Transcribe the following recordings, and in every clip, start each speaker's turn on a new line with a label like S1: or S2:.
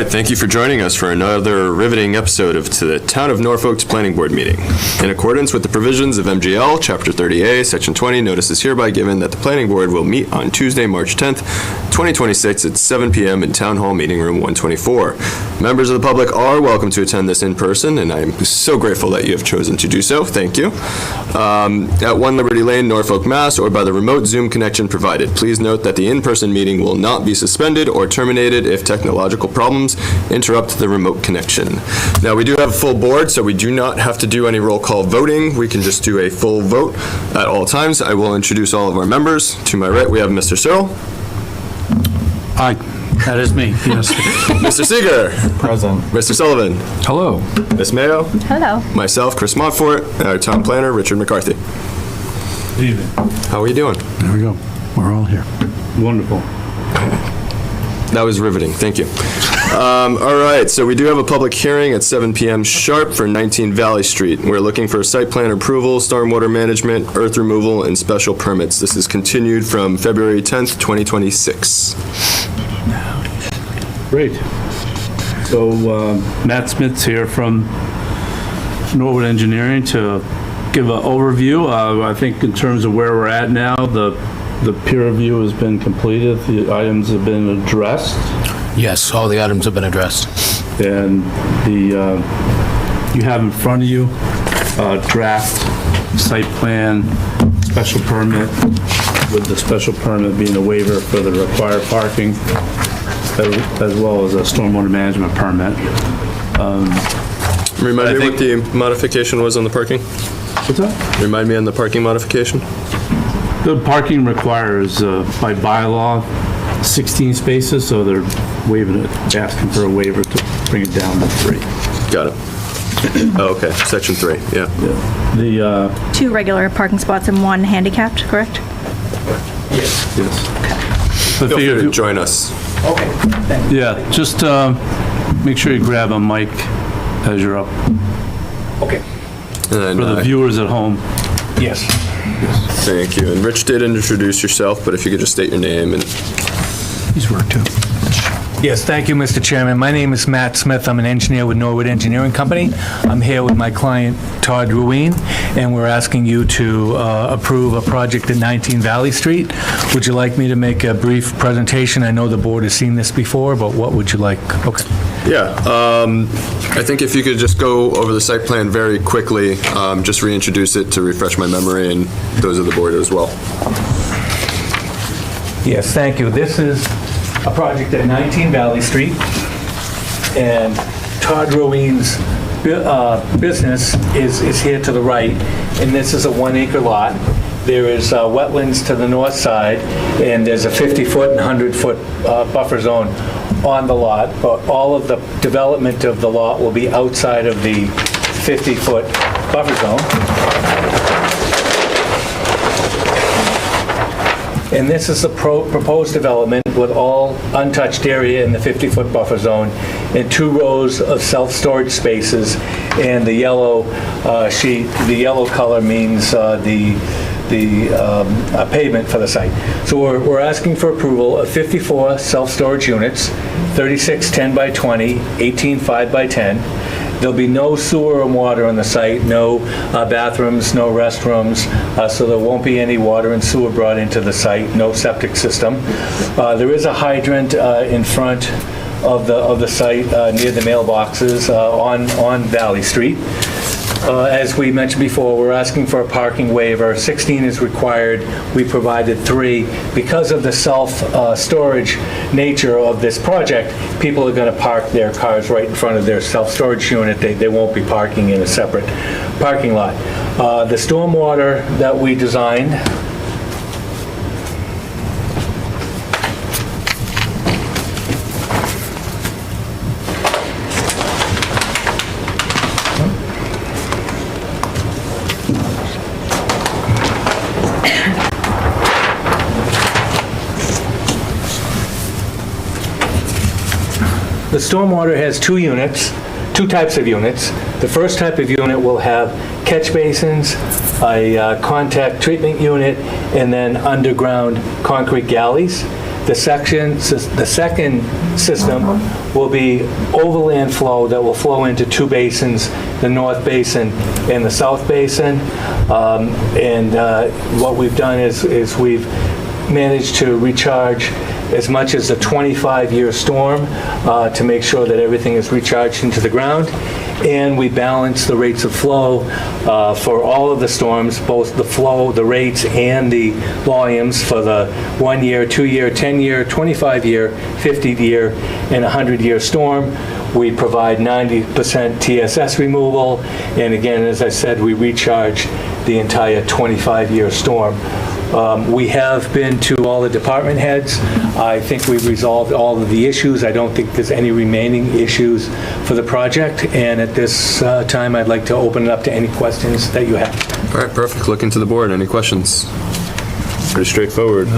S1: right, thank you for joining us for another riveting episode of the Town of Norfolk's Planning Board meeting. In accordance with the provisions of MGL, Chapter 30A, Section 20, notice is hereby given that the Planning Board will meet on Tuesday, March 10th, 2026 at 7 p.m. in Town Hall Meeting Room 124. Members of the public are welcome to attend this in person, and I am so grateful that you have chosen to do so. Thank you. At 1 Liberty Lane, Norfolk, Mass., or by the remote Zoom connection provided. Please note that the in-person meeting will not be suspended or terminated if technological problems interrupt the remote connection. Now, we do have a full board, so we do not have to do any roll call voting. We can just do a full vote at all times. I will introduce all of our members. To my right, we have Mr. Searle.
S2: Aye, that is me, yes.
S1: Mr. Seeger.
S3: Present.
S1: Mr. Sullivan.
S2: Hello.
S1: Ms. Mayo.
S4: Hello.
S1: Myself, Chris Montfort, and our town planner, Richard McCarthy.
S2: Good evening.
S1: How are you doing?
S2: There we go. We're all here. Wonderful.
S1: That was riveting. Thank you. All right, so we do have a public hearing at 7 p.m. sharp for 19 Valley Street. We're looking for site plan approval, stormwater management, earth removal, and special permits. This is continued from February 10th, 2026.
S2: Great. So Matt Smith's here from Norwood Engineering to give an overview. I think in terms of where we're at now, the peer review has been completed. The items have been addressed.
S5: Yes, all the items have been addressed.
S2: And you have in front of you draft site plan, special permit, with the special permit being a waiver for the required parking, as well as a stormwater management permit.
S1: Remind me what the modification was on the parking?
S2: What's that?
S1: Remind me on the parking modification?
S2: The parking requires, by bylaw, 16 spaces, so they're waiving it, asking for a waiver to bring it down to 3.
S1: Got it. Oh, okay, section 3, yeah.
S2: The,
S4: 2 regular parking spots and 1 handicapped, correct?
S2: yes.
S1: Feel free to join us.
S4: Okay.
S2: Yeah, just make sure you grab a mic as you're up.
S4: Okay.
S1: And
S2: For the viewers at home.
S4: Yes.
S1: Thank you. And Rich did introduce yourself, but if you could just state your name and...
S2: He's worked too.
S5: Yes, thank you, Mr. Chairman. My name is Matt Smith. I'm an engineer with Norwood Engineering Company. I'm here with my client, Todd Ruin, and we're asking you to approve a project at 19 Valley Street. Would you like me to make a brief presentation? I know the board has seen this before, but what would you like? Okay.
S1: Yeah, I think if you could just go over the site plan very quickly, just reintroduce it to refresh my memory and those of the board as well.
S5: Yes, thank you. This is a project at 19 Valley Street, and Todd Ruin's business is here to the right, and this is a 1-acre lot. There is wetlands to the north side, and there's a 50-foot and 100-foot buffer zone on the lot, but all of the development of the lot will be outside of the 50-foot buffer zone. And this is the proposed development with all untouched area in the 50-foot buffer zone and 2 rows of self-storage spaces, and the yellow sheet, the yellow color means the pavement for the site. So we're asking for approval of 54 self-storage units, 36 10 by 20, 18 5 by 10. There'll be no sewer and water on the site, no bathrooms, no restrooms, so there won't be any water and sewer brought into the site, no septic system. There is a hydrant in front of the site near the mailboxes on Valley Street. As we mentioned before, we're asking for a parking waiver. 16 is required. We provided 3. Because of the self-storage nature of this project, people are going to park their cars right in front of their self-storage unit. They won't be parking in a separate parking lot. The stormwater that we designed The stormwater has 2 units, 2 types of units. The first type of unit will have catch basins, a contact treatment unit, and then underground concrete galleys. The second system will be overland flow that will flow into two basins, the North Basin and the South Basin. What we've done is we've managed to recharge as much as a 25-year storm to make sure that everything is recharged into the ground. And we balance the rates of flow for all of the storms, both the flow, the rates, and the volumes for the 1 year, 2 year, 10 year, 25 year, 50 year, and 100-year storm. We provide 90% TSS removal. And again, as I said, we recharge the entire 25-year storm. We have been to all the department heads. I think we've resolved all of the issues. I don't think there's any remaining issues for the project. And at this time, I'd like to open it up to any questions that you have.
S1: All right, perfect. Looking to the board. Any questions? Pretty straightforward.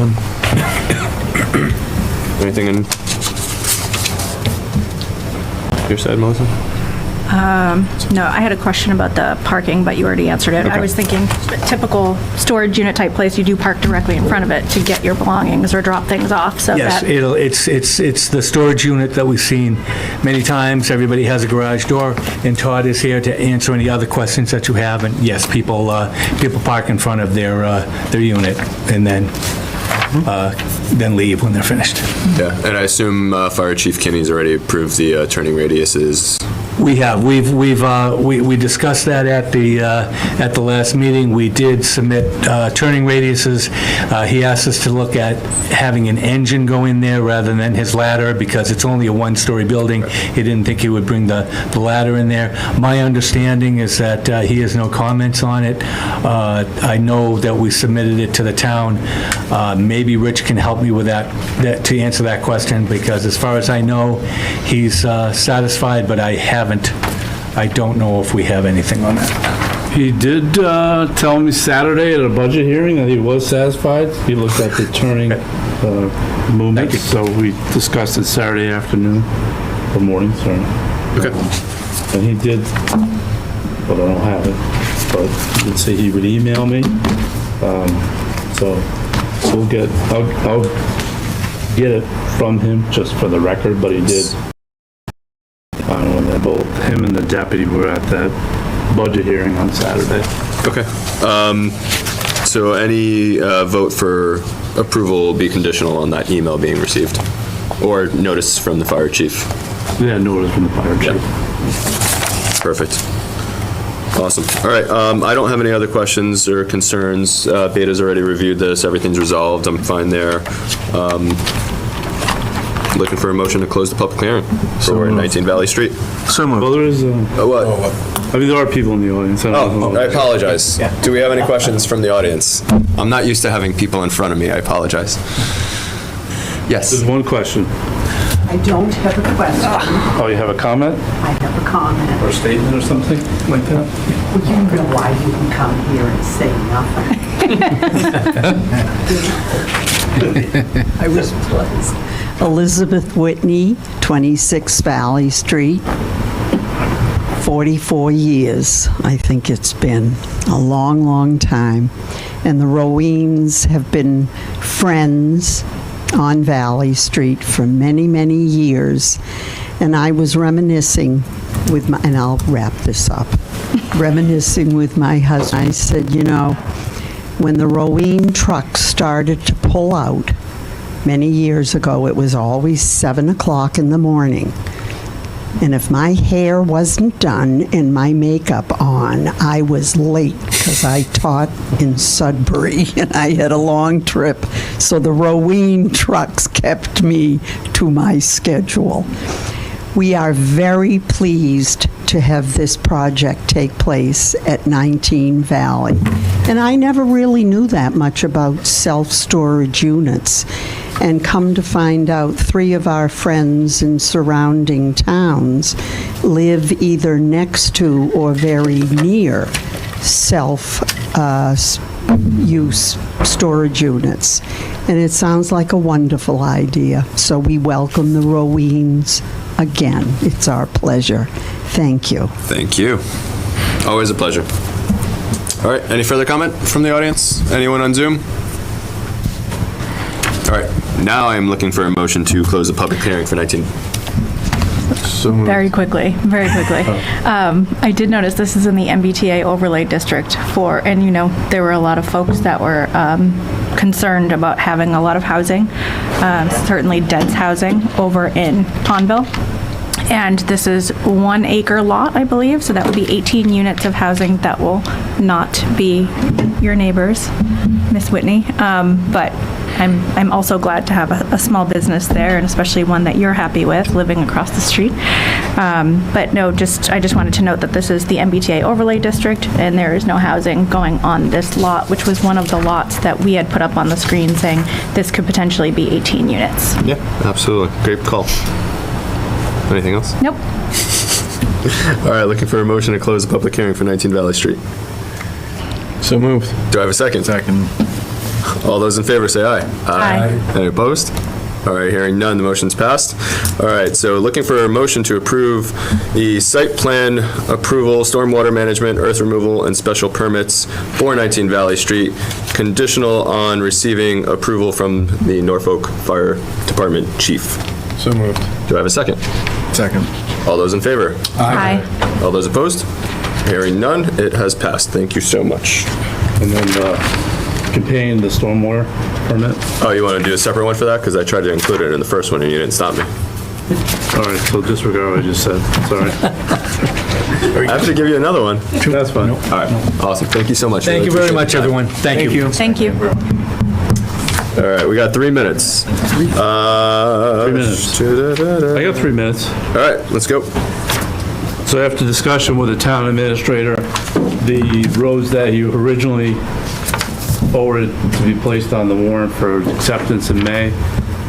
S1: Anything in your side, Melissa?
S4: No, I had a question about the parking, but you already answered it.
S1: Okay.
S4: I was thinking typical storage unit type place, you do park directly in front of it to get your belongings or drop things off, so
S5: Yes,
S4: that...
S5: it's the storage unit that we've seen many times. Everybody has a garage door, and Todd is here to answer any other questions that you have. And yes, people park in front of their unit and then leave when they're finished.
S1: Yeah, and I assume Fire Chief Kinney's already approved the turning radiuses.
S5: We have. We discussed that at the last meeting. We did submit turning radiuses. He asked us to look at having an engine go in there rather than his ladder because it's only a one-story building. He didn't think he would bring the ladder in there. My understanding is that he has no comments on it. I know that we submitted it to the town. Maybe Rich can help me with that to answer that question because as far as I know, he's satisfied, but I don't know if we have anything on that.
S2: He did tell me Saturday at a budget hearing that he was satisfied. He looked at the turning movement, so we discussed it Saturday afternoon, or morning, sorry.
S1: Okay.
S2: And he did, but I don't have it, but he did say he would email me. So I'll get it from him just for the record, but he did. I don't know, that both him and the deputy were at that budget hearing on Saturday.
S1: Okay. So any vote for approval will be conditional on that email being received or notice from the fire chief?
S2: Yeah, notice from the fire chief.
S1: Yep. Perfect. Awesome. All right. I don't have any other questions or concerns. Beta's already reviewed this. Everything's resolved. I'm fine there. Looking for a motion to close the public hearing for 19 Valley Street.
S2: So well, there is
S1: What?
S2: I mean, there are people in the audience. I don't know.
S1: I apologize. Do we have any questions from the audience? I'm not used to having people in front of me. I apologize. Yes.
S2: There's one question.
S3: I don't have a question.
S2: Oh, you have a comment
S3: I have a comment.
S2: or a statement or something like that?
S3: Well, you know why you can come here and say nothing. I was pleased. Elizabeth Whitney, 26 Valley Street. 44 years, I think it's been. A long, long time. And the Roweens have been friends on Valley Street for many, many years. And I was reminiscing with my, and I'll wrap this up, reminiscing with my husband. I said, you know, when the Roween trucks started to pull out many years ago, it was always 7 o'clock in the morning. And if my hair wasn't done and my makeup on, I was late because I taught in Sudbury and I had a long trip. So the Roween trucks kept me to my schedule. We are very pleased to have this project take place at 19 Valley. And I never really knew that much about self-storage units. And come to find out, 3 of our friends in surrounding towns live either next to or very near self-use storage units. And it sounds like a wonderful idea. So we welcome the Roweens again. It's our pleasure. Thank you.
S1: Thank you. Always a pleasure. All right. Any further comment from the audience? Anyone on Zoom? All right, now I'm looking for a motion to close the public hearing for 19.
S4: Very quickly. I did notice this is in the MBTA overlay district and there were a lot of folks that were concerned about having a lot of housing, certainly dense housing over in Pondville. And this is 1 acre lot, I believe, so that would be 18 units of housing that will not be your neighbors, Miss Whitney. But I'm also glad to have a small business there, and especially one that you're happy with, living across the street. But no, I just wanted to note that this is the MBTA overlay district, and there is no housing going on this lot, which was one of the lots that we had put up on the screen saying this could potentially be 18 units.
S1: Yeah, absolutely. Great call. Anything else?
S4: Nope.
S1: All right, looking for a motion to close the public hearing for 19 Valley Street.
S6: So moved.
S1: Do I have a second?
S6: Second.
S1: All those in favor say aye.
S4: Aye.
S1: Any opposed? All right, hearing none, the motion's passed. All right, so looking for a motion to approve the site plan approval, stormwater management, earth removal, and special permits for 19 Valley Street, conditional on receiving approval from the Norfolk Fire Department Chief.
S6: So moved.
S1: Do I have a second?
S6: Second.
S1: All those in favor?
S4: Aye.
S1: All those opposed? Hearing none, it has passed. Thank you so much.
S2: And then contain the stormwater permit.
S1: Oh, you want to do a separate one for that? Because I tried to include it in the first one and you didn't stop me.
S2: All right, so disregard what I just said. Sorry.
S1: I have to give you another one.
S2: That's fine.
S1: All right, awesome. Thank you so much.
S5: Thank you very much, everyone. Thank you.
S4: Thank you.
S1: All right, we got 3 minutes.
S2: 3 minutes. I got 3 minutes.
S1: All right, let's go.
S2: So after discussion with the town administrator, the roads that you originally forwarded to be placed on the warrant for acceptance in May,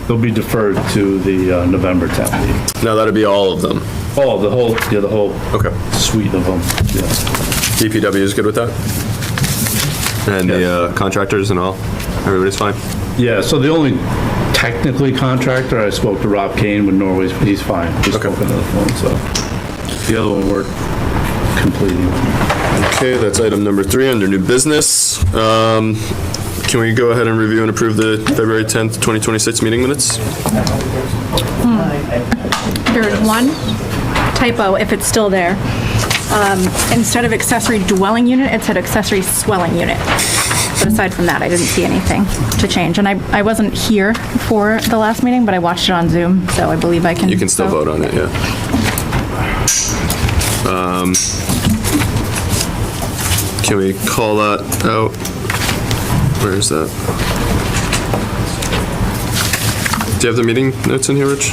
S2: they'll be deferred to the November town meeting.
S1: No, that'll be all of them.
S2: Oh, the whole
S1: Okay.
S2: suite of them, yeah.
S1: DPW is good with that? And the contractors and all? Everybody's fine?
S2: Yeah, so the only technically contractor, I spoke to Rob Kane with Norway's, he's fine. He's
S1: Okay.
S2: spoken to the phone, so. The other one we're completing.
S1: Okay, that's item number 3 under new business. Can we go ahead and review and approve the February 10th, 2026 meeting minutes?
S4: There is one typo, if it's still there. Instead of accessory dwelling unit, it said accessory swelling unit. But aside from that, I didn't see anything to change. And I wasn't here for the last meeting, but I watched it on Zoom, so I believe I can.
S1: You can still vote on it, yeah. Can we call that out? Where is that? Do you have the meeting notes in here, Rich?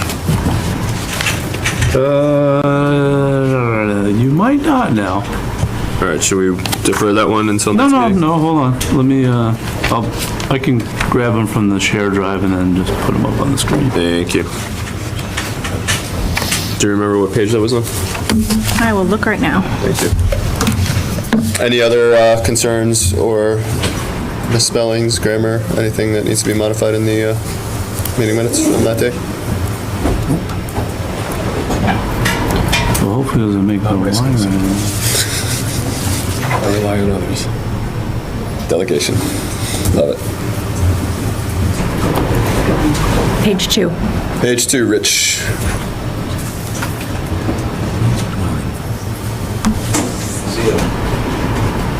S2: You might not now.
S1: All right, should we defer that one until next meeting?
S2: No, hold on. Let me, I can grab them from the share drive and then just put them up on the screen.
S1: Thank you. Do you remember what page that was on?
S4: I will look right now.
S1: Thank you. Any other concerns or misspellings, grammar, anything that needs to be modified in the meeting minutes from that day?
S2: Well, hopefully it doesn't make the line or anything.
S1: I rely on others. Delegation. Love it.
S4: Page 2.
S1: Page 2, Rich.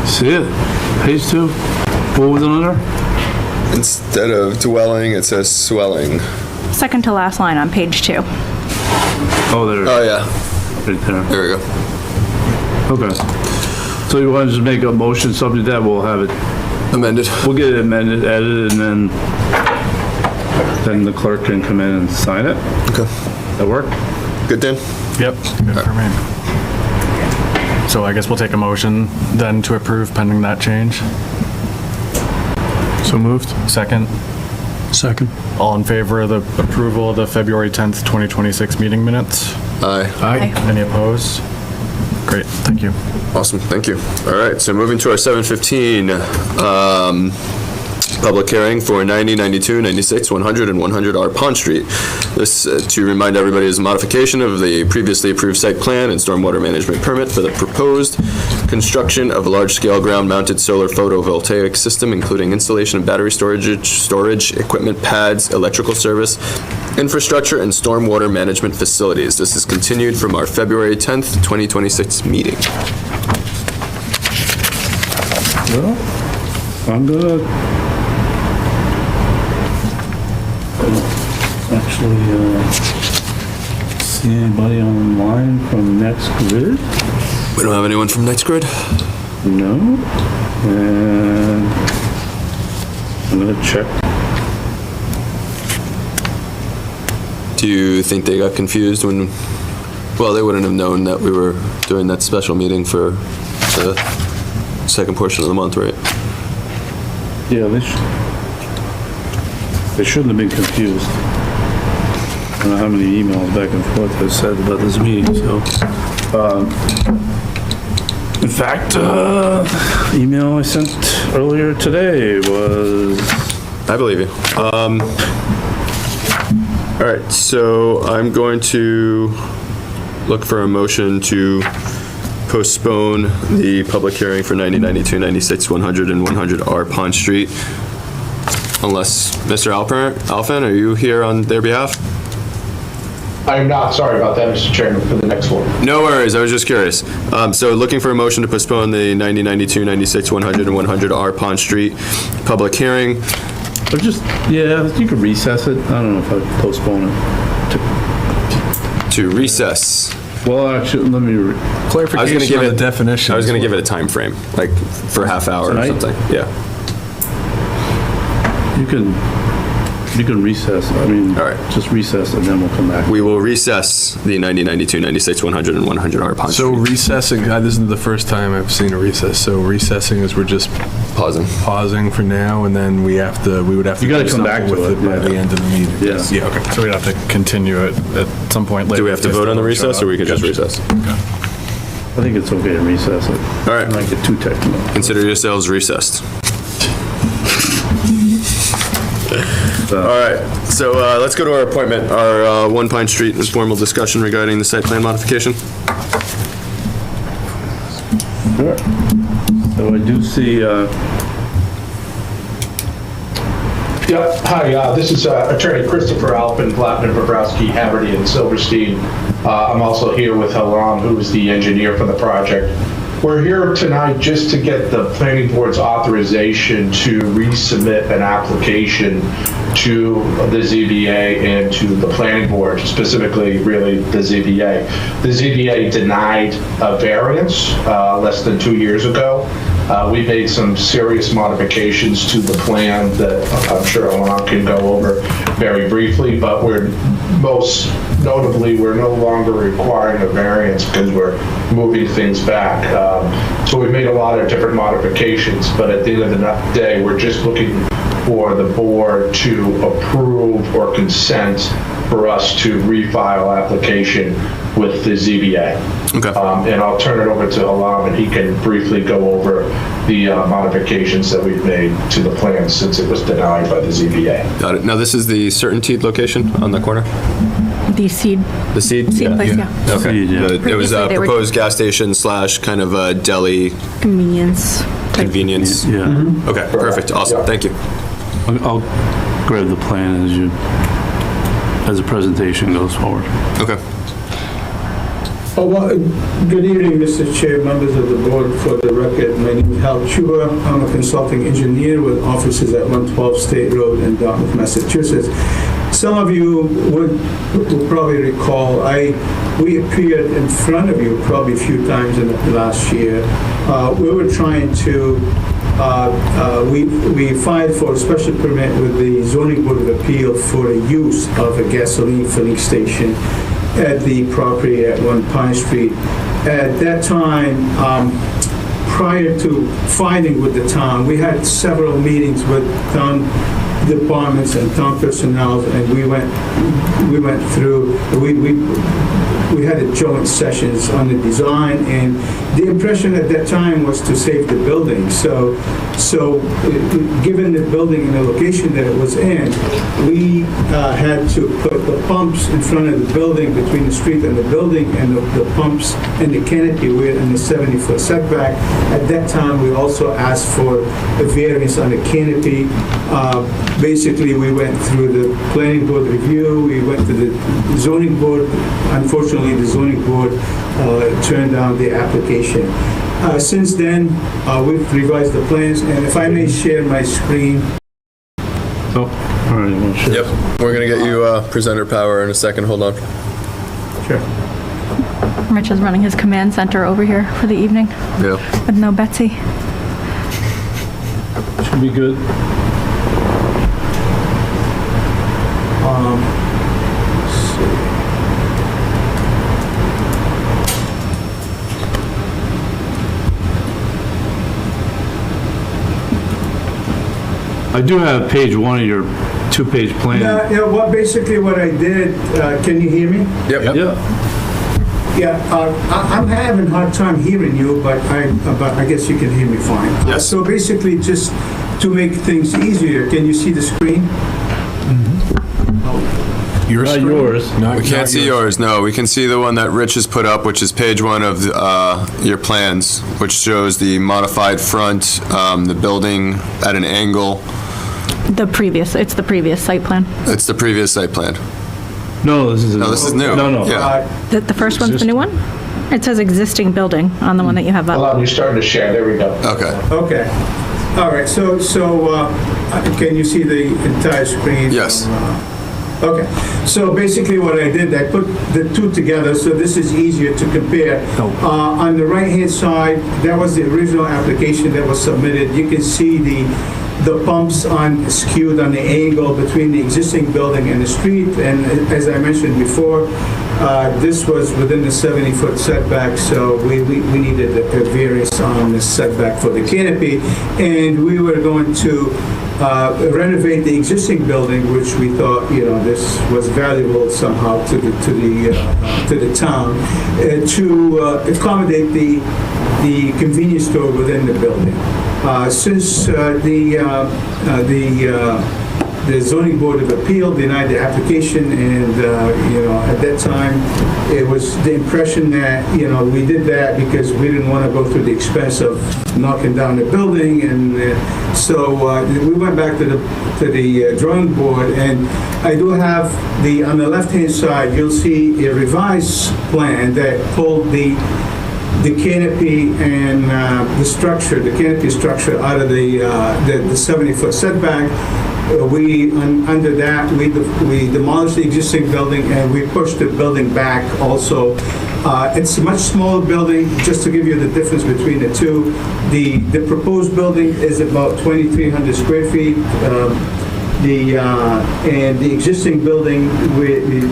S2: See it? Page 2? What was it under?
S1: Instead of dwelling, it says swelling.
S4: Second to last line on page 2.
S2: Oh, there.
S1: Oh, yeah.
S2: Right there.
S1: There we go.
S2: Okay. So you want to just make a motion, something that we'll have it,
S1: Amended.
S2: we'll get it amended, edited, and then the clerk can come in and sign it?
S1: Okay.
S2: That work?
S1: Good, Dan?
S6: Yep, good for me. So I guess we'll take a motion then to approve pending that change. So moved. Second.
S7: Second.
S6: All in favor of the approval of the February 10th, 2026 meeting minutes?
S1: Aye.
S7: Aye.
S6: Any opposed? Great, thank you.
S1: Awesome, thank you. All right, so moving to our 7:15 public hearing for 90, 92, 96, 100, and 100R Pond Street. This, to remind everybody, is a modification of the previously approved site plan and stormwater management permit for the proposed construction of a large-scale ground-mounted solar photovoltaic system, including installation of battery storage, equipment pads, electrical service, infrastructure, and stormwater management facilities. This is continued from our February 10th, 2026 meeting.
S2: Well, I'm gonna actually see anybody online from Next Grid?
S1: We don't have anyone from NextGrid?
S2: No. And I'm gonna check.
S1: Do you think they got confused when, well, they wouldn't have known that we were doing that special meeting for the second portion of the month, right?
S2: Yeah, they shouldn't have been confused. I don't know how many emails back and forth I said about this meeting, so. In fact, email I sent earlier today was...
S1: I believe you. All right, so I'm going to look for a motion to postpone the public hearing for 90, 92, 96, 100, and 100R Pond Street. Unless, Mr. Alphen, are you here on their behalf?
S7: I am not, sorry about that, Mr. Chairman, for the next one.
S1: No worries, I was just curious. So looking for a motion to postpone the 90, 92, 96, 100, and 100R Pond Street public hearing.
S2: Or just, yeah, you could recess it. I don't know if I'd postpone it.
S1: To recess.
S2: Well, actually, let me,
S6: Clarification on the definition.
S1: I was going to give it a time frame, like for half hour
S2: Tonight?
S1: or something. Yeah.
S2: you can recess. I mean,
S1: All right.
S2: just recess and then we'll come back.
S1: We will recess the 90, 92, 96, 100, and 100R Pond
S6: So
S1: Street.
S6: recessing, this isn't the first time I've seen a recess, so recessing is we're just
S1: Pausing.
S6: pausing for now, and then we would have to.
S2: You gotta
S6: do
S2: come back
S6: something
S2: to
S6: with
S2: it,
S6: by the
S2: yeah.
S6: end of the meeting.
S2: Yeah.
S6: Yeah, okay, so we'd have to continue it at some point later.
S1: Do we have to
S6: if they
S1: vote on the
S6: still don't
S1: recess,
S6: show
S1: or we could just
S6: up.
S1: recess?
S2: I think it's okay to recess it.
S1: All right.
S2: Not get too technical.
S1: Consider yourselves recessed. All right, so let's go to our appointment, our 1 Pine Street informal discussion regarding the site plan modification.
S2: Sure. So I do see,
S7: Yeah, hi, this is Attorney Christopher Alpin, Blattman, Bobrowski, Haverty, and Silverstein. I'm also here with Halam, who is the engineer for the project. We're here tonight just to get the planning board's authorization to resubmit an application to the ZBA and to the planning board, specifically really the ZBA. The ZBA denied a variance less than 2 years ago. We made some serious modifications to the plan that I'm sure Alon can go over very briefly, but most notably, we're no longer requiring a variance because we're moving things back. So we made a lot of different modifications, but at the end of the day, we're just looking for the board to approve or consent for us to refile application with the ZBA.
S1: Okay.
S7: And I'll turn it over to Alam, and he can briefly go over the modifications that we've made to the plan since it was denied by the ZBA.
S1: Got it. Now, this is the Certainteed location on the corner?
S4: The seed
S1: The Seed?
S4: place, yeah.
S1: Okay.
S2: Seed, yeah.
S1: It was
S4: Previously,
S1: a
S4: they were-
S1: proposed gas station slash kind of a deli
S4: Convenience.
S1: convenience.
S2: yeah,
S1: Okay, perfect, awesome,
S7: Yeah.
S1: thank you.
S2: I'll grab the plan as the presentation goes forward.
S1: Okay.
S8: Good evening, Mr. Chair, members of the board. For the record, my name is Hal Chuba. I'm a consulting engineer with offices at 112 State Road in Dartmouth, Massachusetts. Some of you will probably recall, we appeared in front of you probably a few times in the last year. We were trying to, we filed for a special permit with the Zoning Board of Appeal for the use of a gasoline filling station at the property at 1 Pine Street. At that time, prior to filing with the town, we had several meetings with town departments and town personnel, and we went through, we had a joint sessions on the design, and the impression at that time was to save the building. So given the building and the location that it was in, we had to put the pumps in front of the building, between the street and the building, and the pumps and the canopy were in the 70-foot setback. At that time, we also asked for a variance on the canopy. Basically, we went through the planning board review, we went to the zoning board. Unfortunately, the zoning board turned down the application. Since then, we've revised the plans, and if I may share my screen.
S2: Oh, all right, well, sure.
S1: Yep. We're going to get you presenter power in a second. Hold on.
S8: Sure.
S4: Rich is running his command center over here for the evening
S1: Yeah.
S4: with no Betsy.
S2: Should be good.
S8: Let's see.
S2: I do have page 1 of your 2-page plan.
S8: Yeah, well, basically what I did, can you hear me?
S1: Yep.
S2: Yeah.
S8: Yeah, I'm having a hard time hearing you, but I guess you can hear me fine.
S1: Yes.
S8: So basically, just to make things easier, can you see the screen?
S2: Not yours.
S1: We can't see yours. No, we can see the one that Rich has put up, which is page 1 of your plans, which shows the modified front, the building at an angle.
S4: It's the previous site plan.
S1: It's the previous site plan.
S2: No, this is
S1: this is new.
S2: No.
S1: Yeah.
S4: The first one's the new one? It says existing building on the one that you have
S7: Hold
S4: up.
S7: on, you're starting to share. There we go.
S1: Okay.
S8: Okay. All right, so can you see the entire screen?
S1: Yes.
S8: Okay, so basically what I did, I put the two together, so this is easier to compare. On the right-hand side, that was the original application that was submitted. You can see the pumps skewed on the angle between the existing building and the street, and as I mentioned before, this was within the 70-foot setback, so we needed a variance on the setback for the canopy, and we were going to renovate the existing building, which we thought, this was valuable somehow to the town, to accommodate the convenience store within the building. Since the zoning board of appeal denied the application, and at that time it was the impression that we did that because we didn't want to go through the expense of knocking down the building, and so we went back to the drawing board, and I do have on the left hand side you'll see a revised plan that pulled the canopy and the canopy structure out of the 70-foot setback. Under that, we demolished the existing building and we pushed the building back also. It's a much smaller building, just to give you the difference between the two. The proposed building is about 2,300 square feet. And the existing building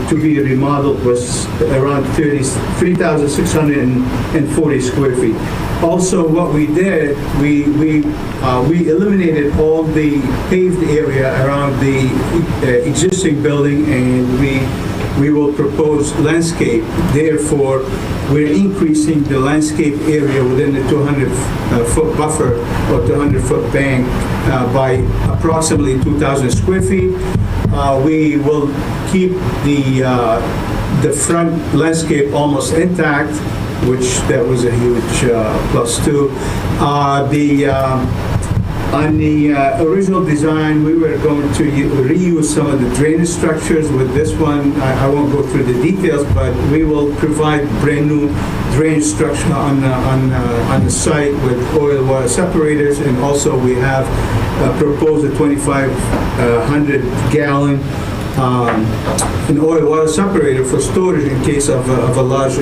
S8: to be remodeled was around 3,640 square feet. Also, what we did, we eliminated all the paved area around the existing building, and we will propose landscape. Therefore, we're increasing the landscape area within the 200-foot buffer or 200-foot bank by approximately 2,000 square feet. We will keep the front landscape almost intact, which that was a huge plus too. On the original design, we were going to reuse some of the drainage structures. With this one, I won't go through the details, but we will provide brand new drainage structure on the site with oil water separators, and also we have proposed a 2,500 gallon an oil water separator for storage in case of a large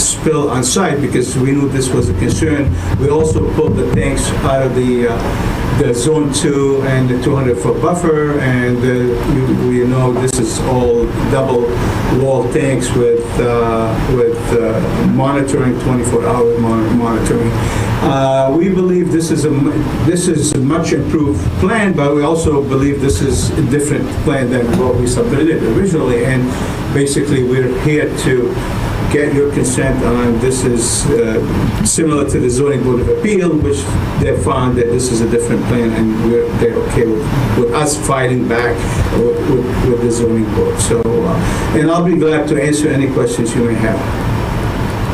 S8: spill on site, because we knew this was a concern. We also pulled the tanks out of the zone 2 and the 200-foot buffer, and we know this is all double wall tanks with monitoring, 24-hour monitoring. We believe this is a much improved plan, but we also believe this is a different different plan than what we submitted originally, and basically we're here to get your consent on this is similar to the zoning board of appeal, which they found that this is a different plan, and they're okay with us fighting back with the zoning board. So, and I'll be glad to answer any questions you may have.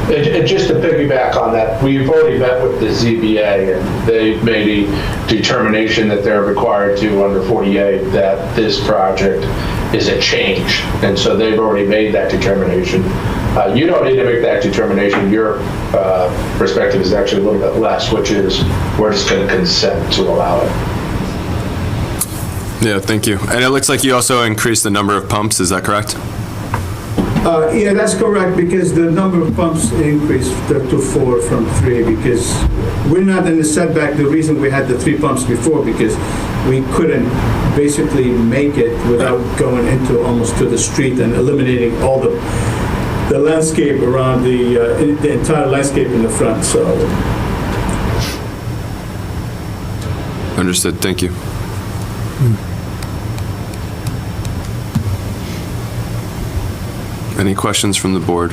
S7: And just to piggyback on that, we've already met with the ZBA, and they've made a determination that they're required to, under 48, that this project is a change. And so they've already made that determination. You don't need to make that determination. Your perspective is actually a little bit less, which is we're just going to consent to allow it.
S1: Yeah, thank you. And it looks like you also increased the number of pumps, is that correct?
S8: Yeah, that's correct, because the number of pumps increased to 4 from 3, because we're not in the setback. The reason we had the 3 pumps before, because we couldn't basically make it without going into almost to the street and eliminating all the landscape around the entire landscape in the front, so.
S1: Understood, thank you. Any questions from the board?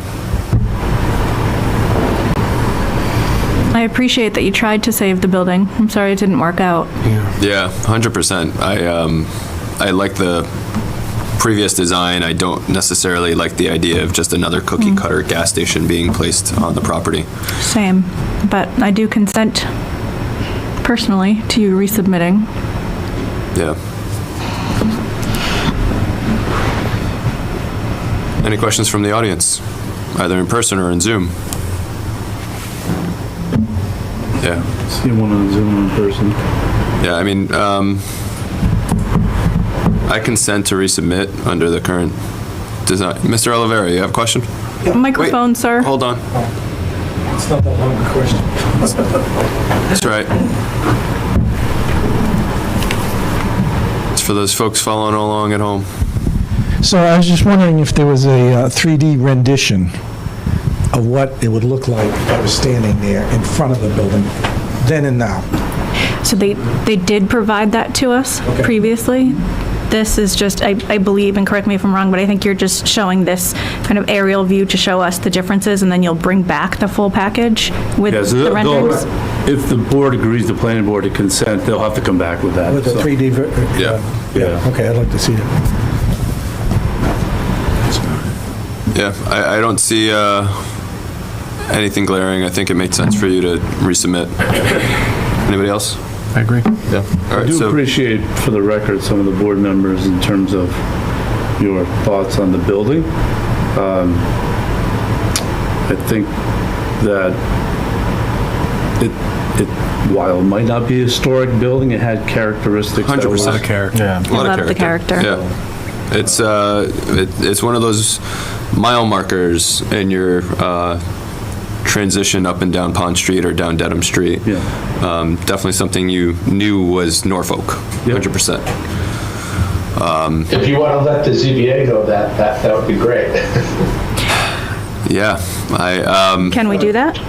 S4: I appreciate that you tried to save the building. I'm sorry it didn't work out.
S1: Yeah, 100%. I like the previous design. I don't necessarily like the idea of just another cookie cutter gas station being placed on the property.
S4: Same, but I do consent personally to you resubmitting.
S1: Yeah. Any questions from the audience, either in person or in Zoom? Yeah.
S2: See one on Zoom in person.
S1: Yeah, I mean, I consent to resubmit under the current design. Mr. Oliveira, you have a question?
S4: Microphone,
S1: Wait,
S4: sir.
S1: Hold on.
S9: It's not that long a question.
S1: That's right. It's for those folks following along at home.
S9: So I was just wondering if there was a 3D rendition of what it would look like if I was standing there in front of the building, then and now.
S4: So they did provide that to us previously. This is just, I believe, and correct me if I'm wrong, but I think you're just showing this kind of aerial view to show us the differences, and then you'll bring back the full package with
S2: Yeah, so
S4: the renderings?
S2: if the board agrees, the planning board to consent, they'll have to come back with that.
S9: With the
S2: so.
S9: 3D.
S1: Yeah.
S2: Yeah.
S9: Okay, I'd like to see it.
S1: Yeah, I don't see anything glaring. I think it makes sense for you to resubmit. Anybody else?
S6: I agree.
S1: Yeah. All
S2: I
S1: right,
S2: do
S1: so,
S2: appreciate, for the record, some of the board members in terms of your thoughts on the building. I think that while it might not be a historic building, it had characteristics.
S1: 100%.
S6: Character. Yeah.
S1: a lot
S4: I
S1: of
S4: love the character.
S1: Yeah. It's one of those mile markers in your transition up and down Pond Street or down Dedham Street.
S2: Yeah.
S1: Definitely something you knew was Norfolk, 100%.
S7: If you want to let the ZBA know that would be great.
S1: Yeah,
S4: Can we do that?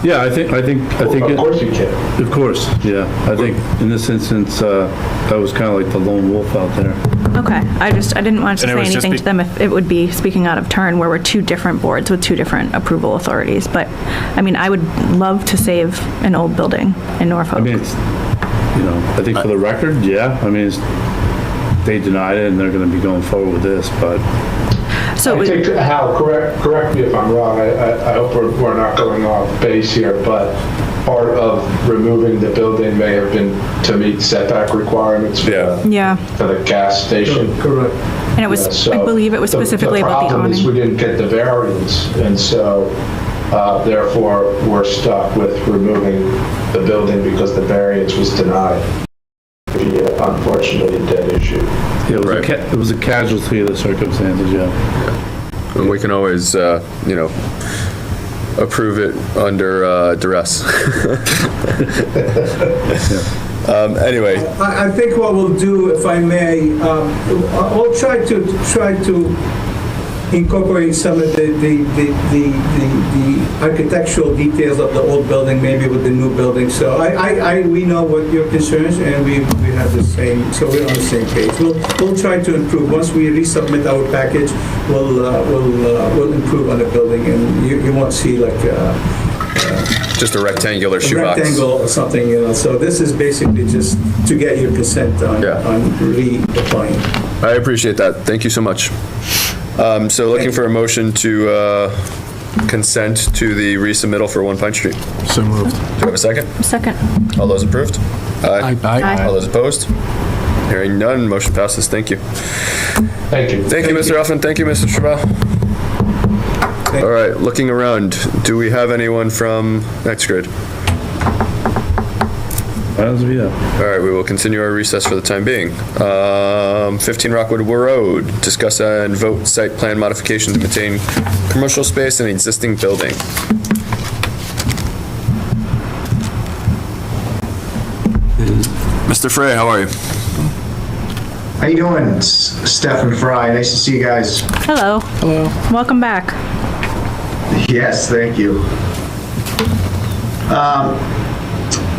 S2: Yeah, I think.
S7: Of course you can.
S2: Of course, yeah. I think in this instance, I was kind of like the lone wolf out there.
S4: Okay, I didn't want to
S6: And it
S4: say
S6: was just
S4: anything to them if it would be speaking out of turn, where we're 2 different boards with 2 different approval authorities. But, I mean, I would love to save an old building in Norfolk.
S2: I mean, it's, I think for the record, yeah. I mean, they denied it and they're going to be going forward with this, but.
S4: So,
S7: I think, Hal, correct me if I'm wrong, I hope we're not going off base here, but part of removing the building may have been to meet setback requirements for
S4: yeah,
S7: the gas station.
S8: Correct.
S4: and it was,
S7: So
S4: I believe it was specifically about the
S7: The problem is we
S4: awning.
S7: didn't get the variance, and so therefore we're stuck with removing the building because the variance was denied. Unfortunately, a dead issue.
S2: Yeah, it was a casualty of the circumstances, yeah.
S1: and we can always, approve it under duress. Anyway,
S8: I think what we'll do, if I may, I'll try to incorporating some of the architectural details of the old building, maybe with the new building. So we know what your concerns, and we have the same, so we're on the same page. We'll try to improve. Once we resubmit our package, we'll improve on the building, and you won't see like
S1: Just a rectangular shoebox.
S8: rectangle or something, So this is basically just to get your consent on reapplying.
S1: I appreciate that. Thank you so much. So looking for a motion to consent to the resubmittal for 1 Pine Street.
S6: So moved.
S1: Do you have a second?
S4: Second.
S1: All those approved?
S6: Aye.
S4: Aye.
S1: All those opposed? Hearing none, motion passes. Thank you.
S7: Thank you.
S1: Thank you, Mr. Elfin. Thank you, Mr. Chabot. All right, looking around, do we have anyone from Next Grid? All right, we will continue our recess for the time being. 15 Rockwood Road, discuss and vote site plan modification to maintain commercial space in existing building. Mr. Frey, how are you?
S10: How you doing? It's Stephen Fry. Nice to see you guys.
S4: Hello. Hello. Welcome back.
S10: Yes, thank you.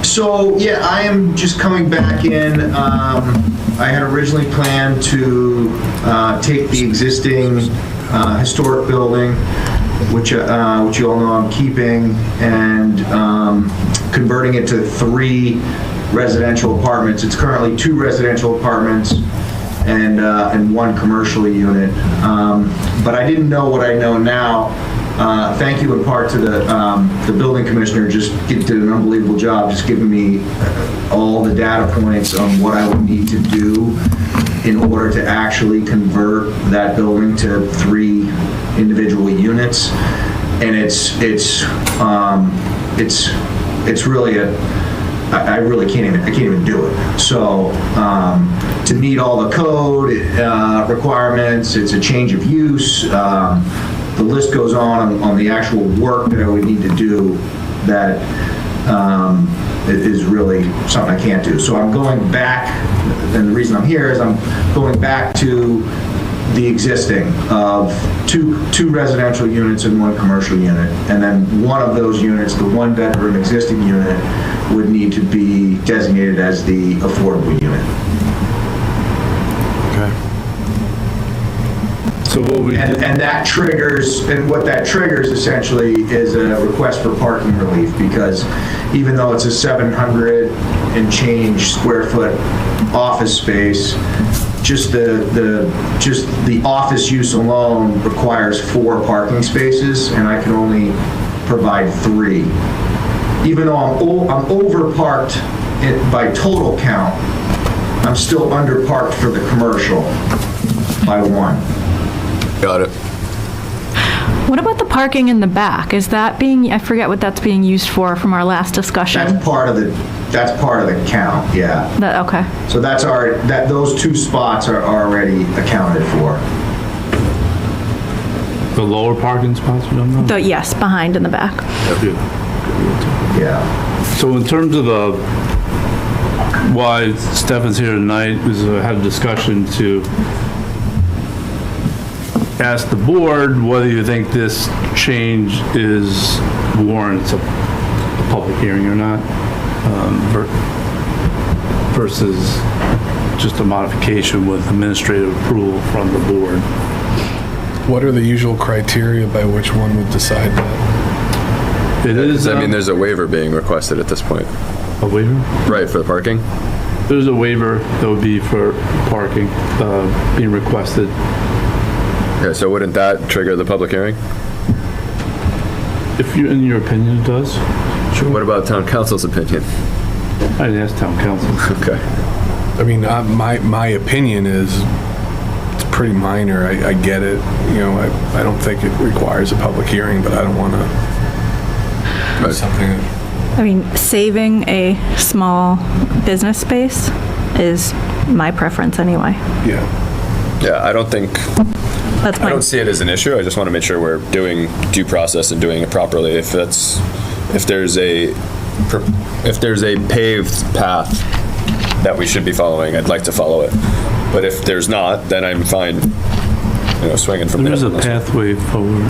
S10: So, yeah, I am just coming back in. I had originally planned to take the existing historic building, which you all know I'm keeping, and converting it to 3 residential apartments. It's currently 2 residential apartments and 1 commercial unit. But I didn't know what I know now. Thank you in part to the building commissioner, just did an unbelievable job just giving me all the data points on what I would need to do in order to actually convert that building to 3 individual units. And it's really I really can't even do it. So to meet all the code requirements, it's a change of use. The list goes on the actual work that I would need to do that it is really something I can't do. So I'm going back, and the reason I'm here is I'm going back to the existing of two residential units and 1 commercial unit. And then one of those units, the 1-bedroom existing unit, would need to be designated as the affordable unit.
S2: So what we
S10: And that triggers, and what that triggers essentially is a request for parking relief, because even though it's a 700 and change square foot office space, just the office use alone requires 4 parking spaces, and I can only provide 3. Even though I'm over parked by total count, I'm still under parked for the commercial by 1.
S1: Got it.
S4: What about the parking in the back? Is that being, I forget what that's being used for from our last discussion.
S10: That's part of the count, yeah.
S4: Okay.
S10: So those 2 spots are already accounted for.
S2: the lower parking spots, you don't know?
S4: Yes, behind in the back.
S10: Yeah.
S2: So in terms of why Stefan's here tonight is had a discussion to ask the board whether you think this change warrants a public hearing or not, versus just a modification with administrative approval from the board.
S11: What are the usual criteria by which one would decide that?
S2: It is.
S1: I mean, there's a waiver being requested at this point.
S2: A waiver?
S1: Right, for the parking?
S2: There's a waiver that would be for parking being requested.
S1: Okay, so wouldn't that trigger the public hearing?
S2: If you, in your opinion, it does. Sure.
S1: What about town council's opinion?
S2: I didn't ask town council.
S1: Okay.
S11: I mean, my opinion is it's pretty minor. I get it. You know, I don't think it requires a public hearing, but I don't want to do something.
S4: I mean, saving a small business space is my preference anyway.
S11: Yeah.
S1: Yeah, I don't
S4: That's
S1: I don't see it as an issue. I just want to make sure we're doing due process and doing it properly. If there's a paved path that we should be following, I'd like to follow it. But if there's not, then I'm fine swinging from
S2: There's
S1: there.
S2: a pathway forward.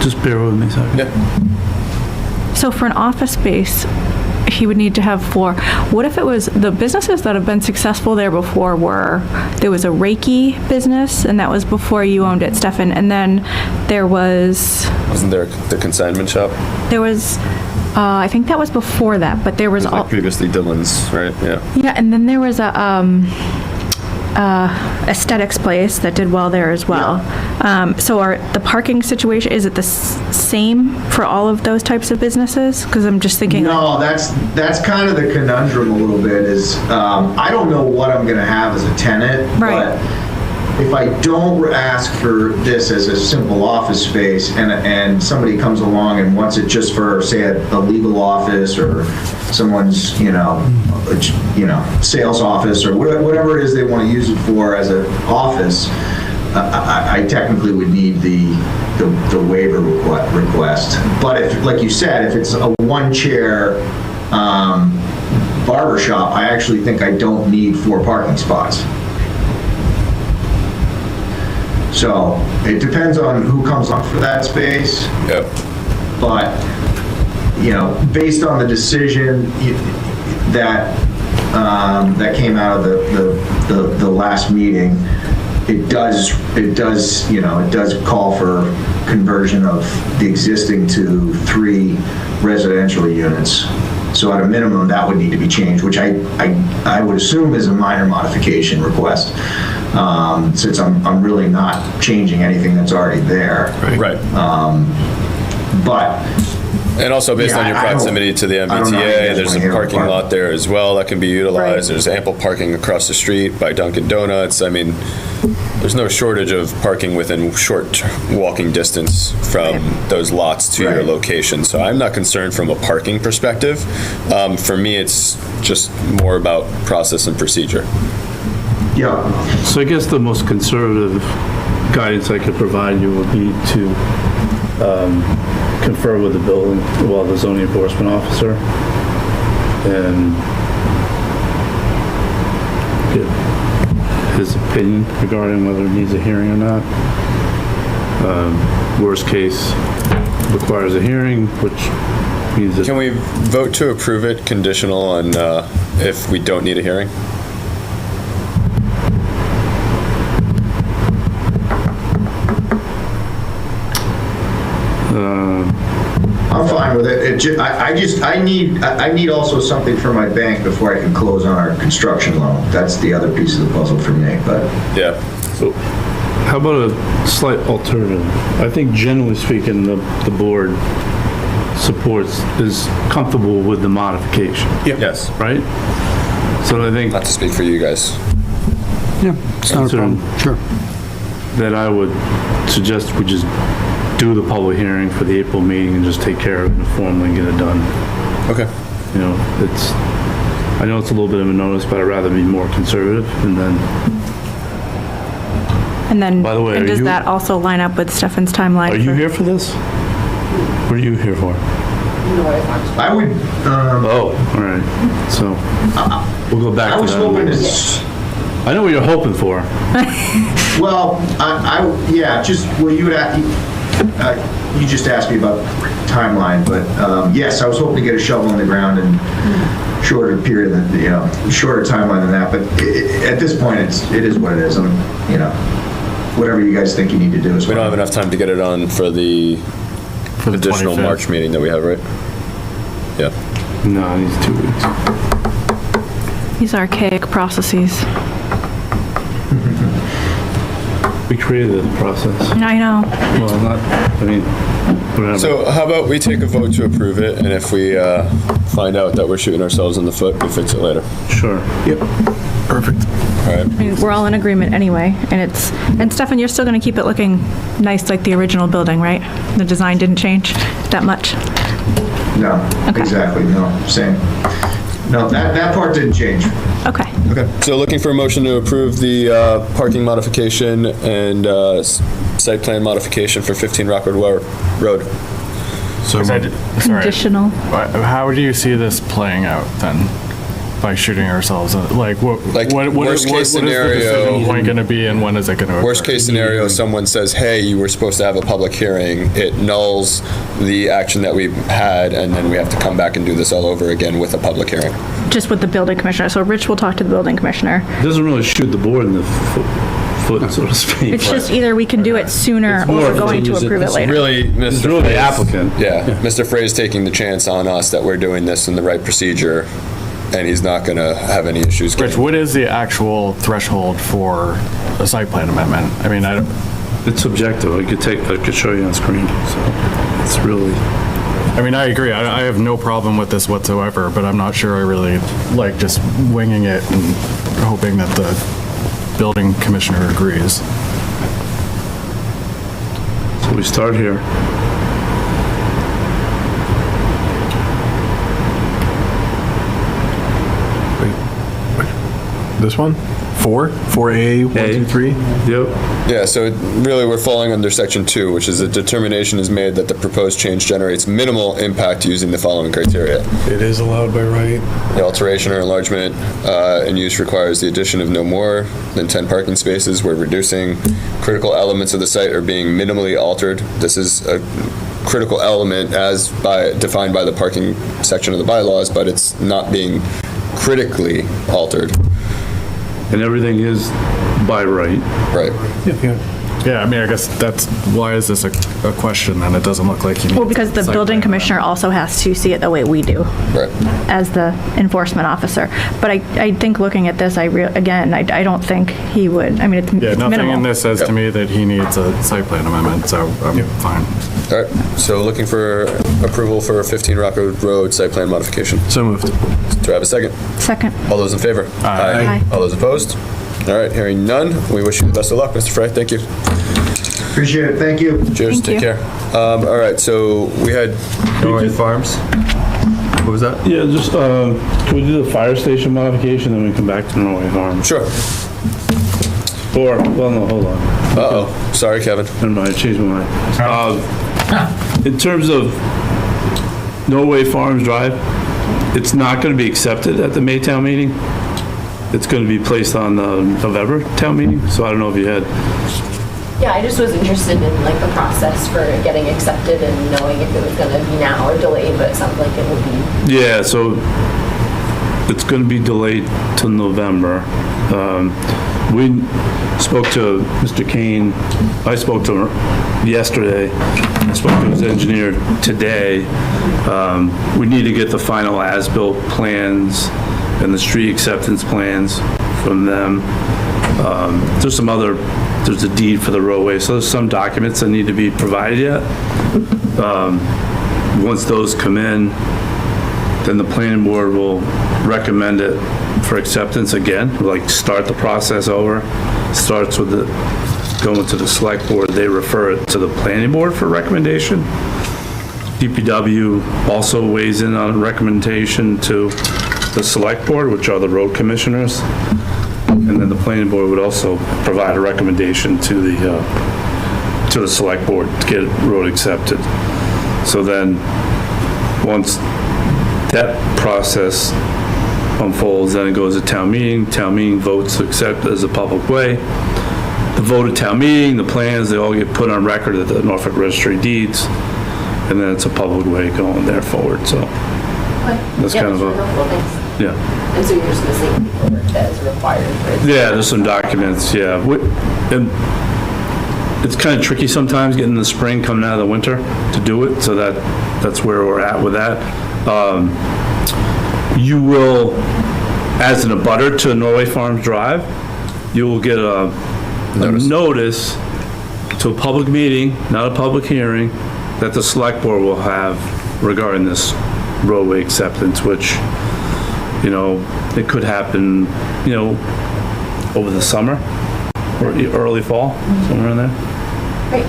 S2: Just bear with me a second.
S1: Yeah.
S4: So for an office space, he would need to have 4. What if it was, the businesses that have been successful there before there was a Reiki business, and that was before you owned it, Stefan, and then there was,
S1: Wasn't there the consignment shop?
S4: I think that was before that, but there was,
S1: Like previously Dylan's, right? Yeah.
S4: yeah, and then there was a aesthetics place that did well there as well. So are the parking situation, is it the same for all of those types of businesses? Because I'm just thinking.
S10: No, that's kind of the conundrum a little bit is, I don't know what I'm going to have as a tenant.
S4: Right.
S10: But if I don't ask for this as a simple office space and somebody comes along and wants it just for, say, a legal office or someone's, sales office or whatever it is they want to use it for as an office, I technically would need the waiver request. But if, like you said, if it's a one-chair barber shop, I actually think I don't need 4 parking spots. So it depends on who comes up for that space.
S1: Yep.
S10: But, based on the decision that came out of the last meeting, it does call for conversion of the existing to 3 residential units. So at a minimum, that would need to be changed, which I would assume is a minor modification request, since I'm really not changing anything that's already there.
S1: Right.
S10: But
S1: And also based on your
S10: I don't-
S1: proximity to the
S10: I don't know how you
S1: MBTA,
S10: guys
S1: there's a
S10: wanna handle
S1: parking
S10: parking.
S1: lot there as well that can be utilized.
S4: Right.
S1: There's ample parking across the street by Dunkin' Donuts. I mean, there's no shortage of parking within short walking distance from those lots to your
S10: Right.
S1: location. So I'm not concerned from a parking perspective. For me, it's just more about process and procedure.
S10: Yeah,
S2: So I guess the most conservative guidance I could provide you would be to confer with the zoning enforcement officer, and get his opinion regarding whether it needs a hearing or not. Worst case, requires a hearing, which means that.
S1: Can we vote to approve it conditional on if we don't need a hearing?
S10: I'm fine with it. I need also something from my bank before I can close on our construction loan. That's the other piece of the puzzle for me, but.
S1: Yeah.
S2: So, how about a slight alternative? I think generally speaking, the board is comfortable with the modification,
S1: Yes.
S2: right? So I think
S1: Not to speak for you guys.
S9: Yeah, it's not a problem. Sure.
S2: that I would suggest we just do the public hearing for the April meeting and just take care of it and formally get it done.
S1: Okay.
S2: You know, I know it's a little bit of a notice, but I'd rather be more conservative, and then
S4: And then,
S2: By the way,
S4: and
S2: are
S4: does
S2: you-
S4: that also line up with Stefan's timeline?
S2: Are you
S4: for-
S2: here for this? What are you here for?
S10: I would,
S2: Oh, all right. So we'll go back
S10: I
S2: to
S10: was hoping
S2: that.
S10: to,
S2: I know what you're hoping for.
S10: well, you just asked me about timeline, but yes, I was hoping to get a shovel in the ground in shorter period than, shorter timeline than that, but at this point, it is what it is. Whatever you guys think you need to do is
S1: We
S10: fine.
S1: don't have enough time to get it on for the additional
S6: 25th.
S1: March meeting that we have, right? Yeah.
S2: No, it needs 2 weeks.
S4: These archaic processes.
S2: We created the process.
S4: I know.
S2: Well, whatever.
S1: So how about we take a vote to approve it, and if we find out that we're shooting ourselves in the foot, we fix it later.
S2: Sure.
S11: Yep. Perfect.
S1: All right.
S4: I mean, we're all in agreement anyway, and Stefan, you're still gonna keep it looking nice like the original building, right? The design didn't change that much?
S10: No,
S4: Okay.
S10: exactly, no, same. No, that part didn't change.
S4: Okay.
S1: Okay. So looking for a motion to approve the parking modification and site plan modification for 15 Rockwood Road.
S6: So, sorry,
S4: Conditional.
S6: how do you see this playing out then? by shooting ourselves? Like,
S1: Like, worst case scenario-
S6: What is the decision point going to be, and when is it going to occur?
S1: Worst case scenario, someone says, hey, you were supposed to have a public hearing. It nulls the action that we had, and then we have to come back and do this all over again with a public hearing.
S4: Just with the building commissioner. So Rich will talk to the building commissioner.
S2: It doesn't really shoot the board in the foot, so to speak.
S4: It's just either we can do it sooner
S2: It's
S4: or
S2: more
S4: we're
S2: of a-
S4: going to approve it later.
S1: Really,
S2: It's
S1: Mr.
S2: really the
S1: Frey's-
S2: applicant.
S1: Yeah, Mr. Frey is taking the chance on us that we're doing this in the right procedure, and he's not going to have any issues.
S6: Rich, what is the actual threshold for a site plan amendment? I mean, I don't,
S2: It's subjective. I could show you on screen. So it's really.
S6: I mean, I agree. I have no problem with this whatsoever, but I'm not sure I really like just winging it and hoping that the building commissioner agrees.
S2: So we start here.
S11: This one? 4A, 1, 2, 3?
S2: Yep.
S1: Yeah, so really, we're falling under section 2, which is a determination is made that the proposed change generates minimal impact using the following criteria.
S11: It is allowed by right.
S1: The alteration or enlargement and use requires the addition of no more than 10 parking spaces. We're reducing critical elements of the site are being minimally altered. This is a critical element as defined by the parking section of the bylaws, but it's not being critically altered.
S2: And everything is by right.
S1: Right.
S6: Yeah, I mean, I guess that's, why is this a question, and it doesn't look like you need.
S4: Well, because the
S6: site
S4: building
S6: plan
S4: commissioner also has to see it the way we do
S1: Right.
S4: as the enforcement officer. But I think looking at this, again, I don't think he would, I mean, it's
S6: Yeah, nothing in
S4: minimal.
S6: this says to me that he needs a site plan amendment, so I'm fine.
S1: All right, so looking for approval for 15 Rockwood Road site plan modification.
S11: So moved.
S1: Do I have a second?
S4: Second.
S1: All those in favor?
S4: Aye.
S1: All those opposed? All right, hearing none, we wish you the best of luck, Mr. Frey. Thank you.
S10: Appreciate it, thank you.
S1: Cheers,
S4: Thank
S1: take
S4: you.
S1: care. All right, so we had Norway Farms. What was that?
S2: Yeah, just, can we do the fire station modification, then we come back to Norway Farms?
S1: Sure.
S2: Or, well, no, hold on.
S1: Uh-oh, sorry, Kevin.
S2: Never mind, I changed my mind. In terms of Norway Farms Drive, it's not going to be accepted at the Maytown meeting. It's going to be placed on the November town meeting, so I don't know if you had.
S12: Yeah, I just was interested in like the process for getting accepted and knowing if it was gonna be now or delayed, but it sounds like it will be.
S2: Yeah, so it's going to be delayed till November. We spoke to Mr. Kane, I spoke to him yesterday, I spoke to his engineer today. We need to get the final as-built plans and the street acceptance plans from them. There's a deed for the roadway, so there's some documents that need to be provided yet. Once those come in, then the planning board will recommend it for acceptance again, like start the process over. Starts with going to the select board, they refer it to the planning board for recommendation. DPW also weighs in on a recommendation to the select board, which are the road commissioners. And then the planning board would also provide a recommendation to the select board to get road accepted. So then, once that process unfolds, then it goes to town meeting votes to accept it as a public way. The vote at town meeting, the plans, they all get put on record at the Norfolk Registry of Deeds, and then it's a public way going there forward, so. That's kind of
S12: really helpful, thanks.
S2: Yeah.
S12: And so you're just missing paperwork that is required for it.
S2: Yeah, there's some documents, yeah. And it's kind of tricky sometimes getting the spring coming out of the winter to do it, so that's where we're at with that. You will, as an abutter to Norway Farms Drive, you will get a notice to a public meeting, not a public hearing, that the select board will have regarding this roadway acceptance, which, you know, it could happen, you know, over the summer or early fall, somewhere in there.
S12: Great.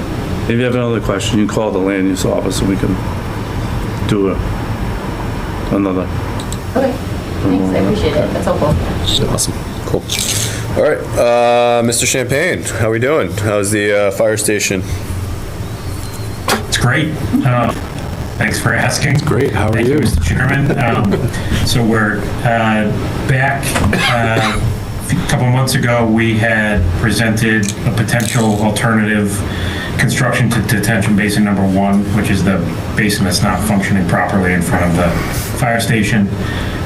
S2: If you have another question, you can call the land use office and we can do another.
S12: Okay, thanks, I appreciate it, that's helpful.
S1: Awesome, cool. All right, Mr. Champagne, how we doing? How's the fire station?
S13: It's great. Thanks for asking.
S11: Great, how are
S13: Thank
S11: you?
S13: Mr. Chairman. So we're back. A couple months ago, we had presented a potential alternative construction to detention basin number 1, which is the basin that's not functioning properly in front of the fire station.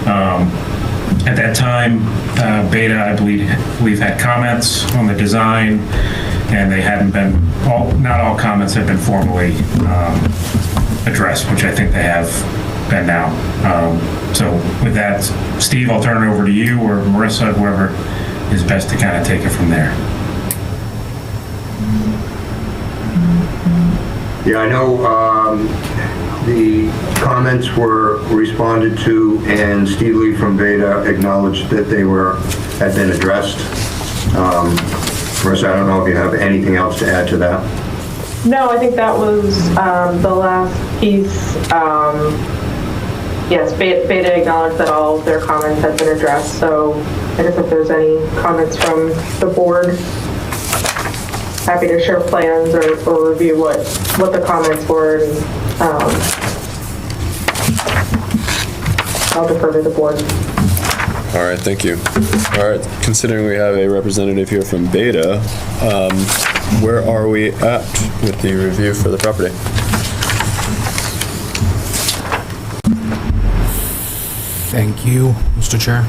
S13: At that time, Beta, I believe, had comments on the design, and they hadn't been, not all comments have been formally addressed, which I think they have been now. So with that, Steve, I'll turn it over to you or Marissa, whoever is best to kind of take it from there.
S14: Yeah, I know the comments were responded to, and Steve Lee from Beta acknowledged that they had been addressed. Marissa, I don't know if you have anything else to add to that.
S15: No, I think that was the last piece. Yes, Beta acknowledged that all of their comments have been addressed, so I guess if there's any comments from the board, happy to share plans or review what the comments were, and I'll defer to the board.
S1: All right, thank you. All right, considering we have a representative here from Beta, where are we at with the review for the property?
S16: Thank you, Mr. Chair.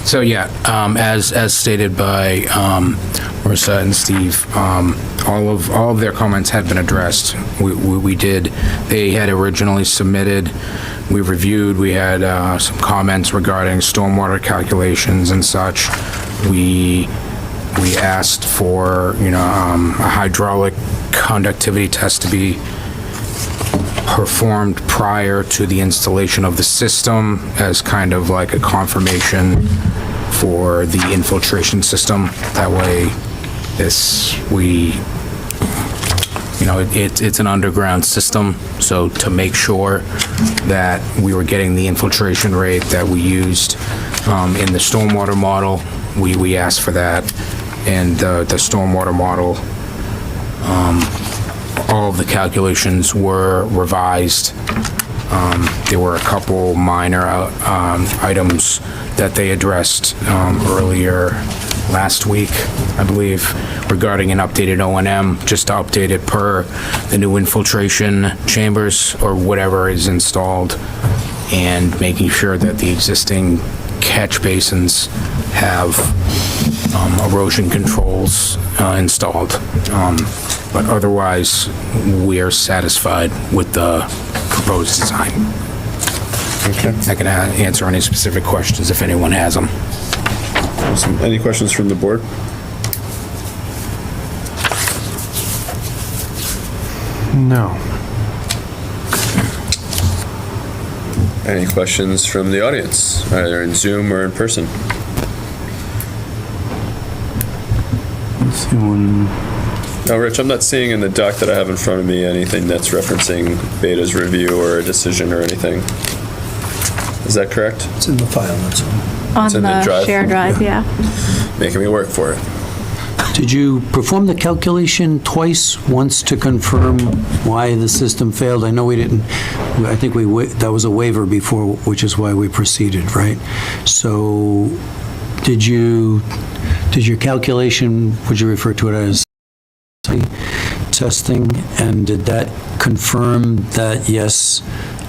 S16: So yeah, as stated by Marissa and Steve, all of their comments had been addressed. We did. They had originally submitted. We reviewed. We had some comments regarding stormwater calculations and such. We asked for a hydraulic conductivity test to be performed prior to the installation of the system as kind of like a confirmation for the infiltration system. That way, it's an underground system, so to make sure that we were getting the infiltration rate that we used in the stormwater model, we asked for that, and the stormwater model, all of the calculations were revised. There were a couple minor items that they addressed earlier last week, I believe, regarding an updated O&M, just to update it per the new infiltration chambers or whatever is installed, and making sure that the existing catch basins have erosion controls installed. But otherwise, we are satisfied with the proposed design.
S1: Okay.
S16: I can answer any specific questions if anyone has them.
S1: Awesome. Any questions from the board?
S11: No.
S1: Any questions from the audience, either in Zoom or in person?
S2: Let's see one.
S1: No, Rich, I'm not seeing in the doc that I have in front of me anything that's referencing Beta's review or a decision or anything. Is that correct?
S9: It's in the file, that's all.
S4: On
S1: It's in the
S4: the
S1: drive?
S4: shared drive, yeah.
S1: Making me work for it.
S17: Did you perform the calculation twice, once to confirm why the system failed? I know we didn't, I think that was a waiver before, which is why we proceeded, right? So did your calculation, would you refer to it as testing, and did that confirm that, yes,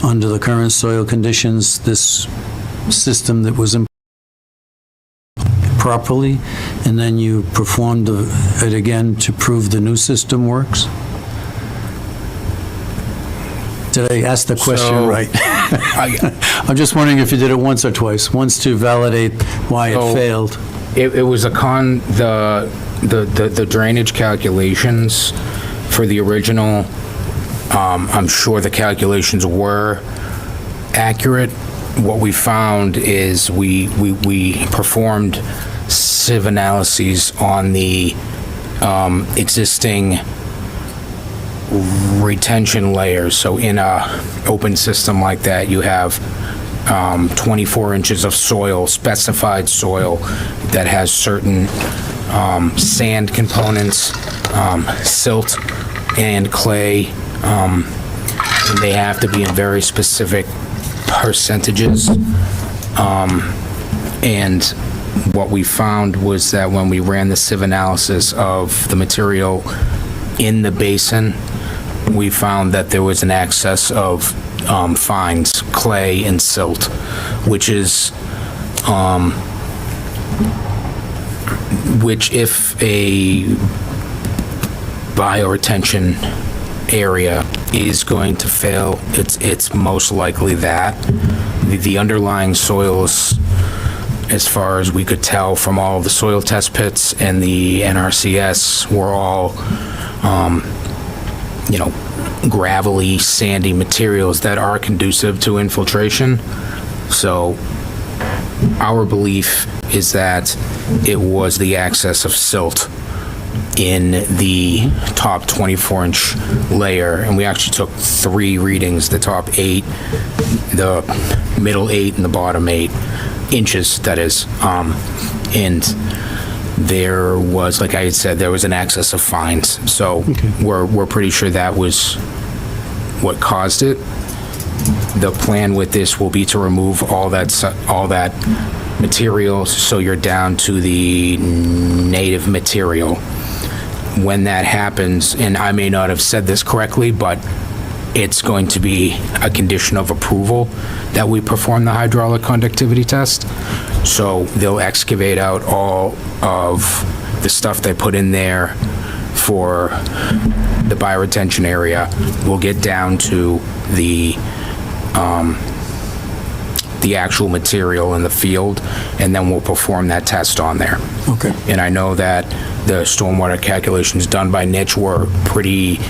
S17: under the current soil conditions, this system that was properly, and then you performed it again to prove the new system works? Did I ask the question right? I'm just wondering if you did it once or twice. Once to validate why it failed.
S16: It was the drainage calculations for the original. I'm sure the calculations were accurate. What we found is we performed sieve analyses on the existing retention layers. So in a open system like that, you have 24 inches of soil, specified soil, that has certain sand components, silt and clay and they have to be in very specific percentages. And what we found was that when we ran the sieve analysis of the material in the basin, we found that there was an excess of fines, clay and silt, which is, which if a bioretention area is going to fail, it's most likely that. The underlying soils, as far as we could tell from all the soil test pits and the NRCS, were all, gravelly, sandy materials that are conducive to infiltration. So our belief is that it was the excess of silt in the top 24-inch layer, and we actually took 3 readings, the top 8, the middle 8, and the bottom 8 inches, that is. And there was, like I had said, there was an excess of fines. So we're pretty sure that was what caused it. The plan with this will be to remove all that material, so you're down to the native material. When that happens, and I may not have said this correctly, but it's going to be a condition of approval that we perform the hydraulic conductivity test. So they'll excavate out all of the stuff they put in there for the bioretention area. We'll get down to the actual material in the field, and then we'll perform that test on there.
S17: Okay.
S16: And I know that the stormwater calculations done by Niche were pretty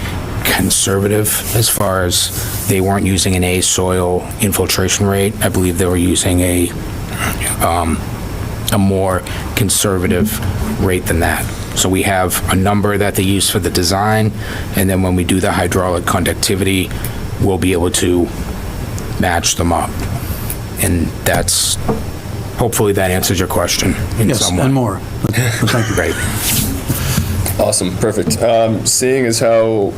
S16: conservative as far as they weren't using an A soil infiltration rate. I believe they were using a more conservative rate than that. So we have a number that they use for the design, and then when we do the hydraulic conductivity, we'll be able to match them up. And that's, hopefully that answers your question in some way.
S17: Yes, and more. Thank you.
S16: Great.
S1: Awesome, perfect. Seeing as how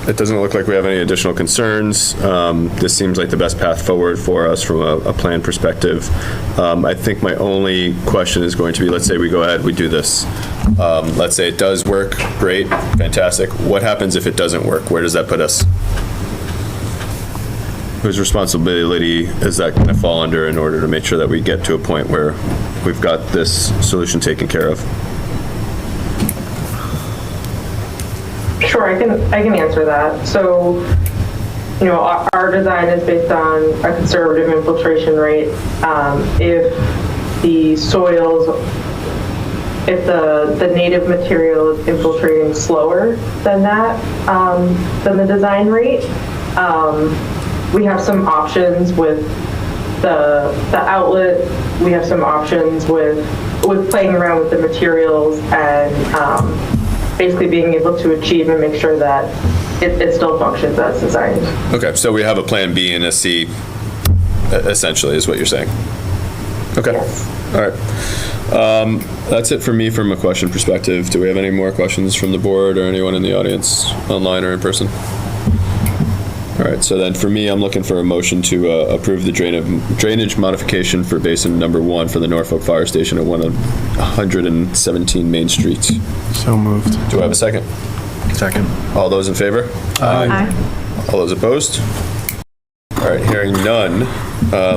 S1: it doesn't look like we have any additional concerns, this seems like the best path forward for us from a plan perspective. I think my only question is going to be, let's say we go ahead, we do this. Let's say it does work, great, fantastic. What happens if it doesn't work? Where does that put us? Whose responsibility is that going to fall under in order to make sure that we get to a point where we've got this solution taken care of?
S15: Sure, I can answer that. So, our design is based on a conservative infiltration rate. If the soils, if the native material is infiltrating slower than that, than the design rate, we have some options with the outlet. We have some options with playing around with the materials and basically being able to achieve and make sure that it still functions as designed.
S1: Okay, so we have a plan B and a C, essentially, is what you're saying? Okay.
S15: Yes.
S1: All right. That's it for me from a question perspective. Do we have any more questions from the board or anyone in the audience, online or in person? All right, so then for me, I'm looking for a motion to approve the drainage modification for basin number 1 for the Norfolk Fire Station at 117 Main Street.
S6: So moved.
S1: Do I have a second?
S6: Second.
S1: All those in favor?
S4: Aye.
S1: All those opposed? All right, hearing none,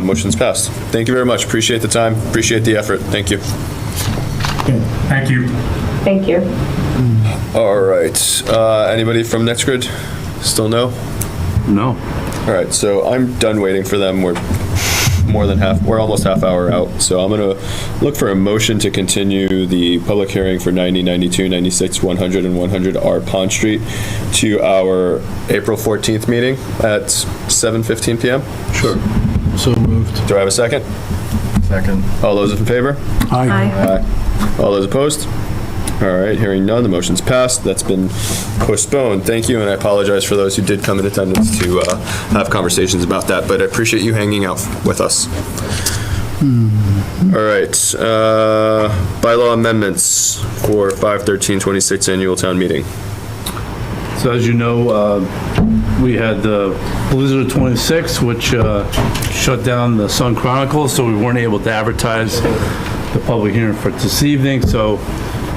S1: motion's passed. Thank you very much. Appreciate the time. Appreciate the effort. Thank you.
S13: Thank you.
S15: Thank you.
S1: All right, anybody from NextGrid? Still no?
S2: No.
S1: All right, so I'm done waiting for them. We're almost half hour out. So I'm gonna look for a motion to continue the public hearing for 90, 92, 96, 100, and 100R Pond Street to our April 14th meeting at 7:15 p.m.
S2: Sure. So moved.
S1: Do I have a second?
S6: Second.
S1: All those in favor?
S17: Aye.
S1: Aye. All those opposed? All right, hearing none, the motion's passed. That's been postponed. Thank you, and I apologize for those who did come in attendance to have conversations about that, but I appreciate you hanging out with us. All right, bylaw amendments for 5/13/26 annual town meeting.
S2: So as you know, we had the blizzard of 26, which shut down the Sun Chronicle, so we weren't able to advertise the public hearing for this evening. So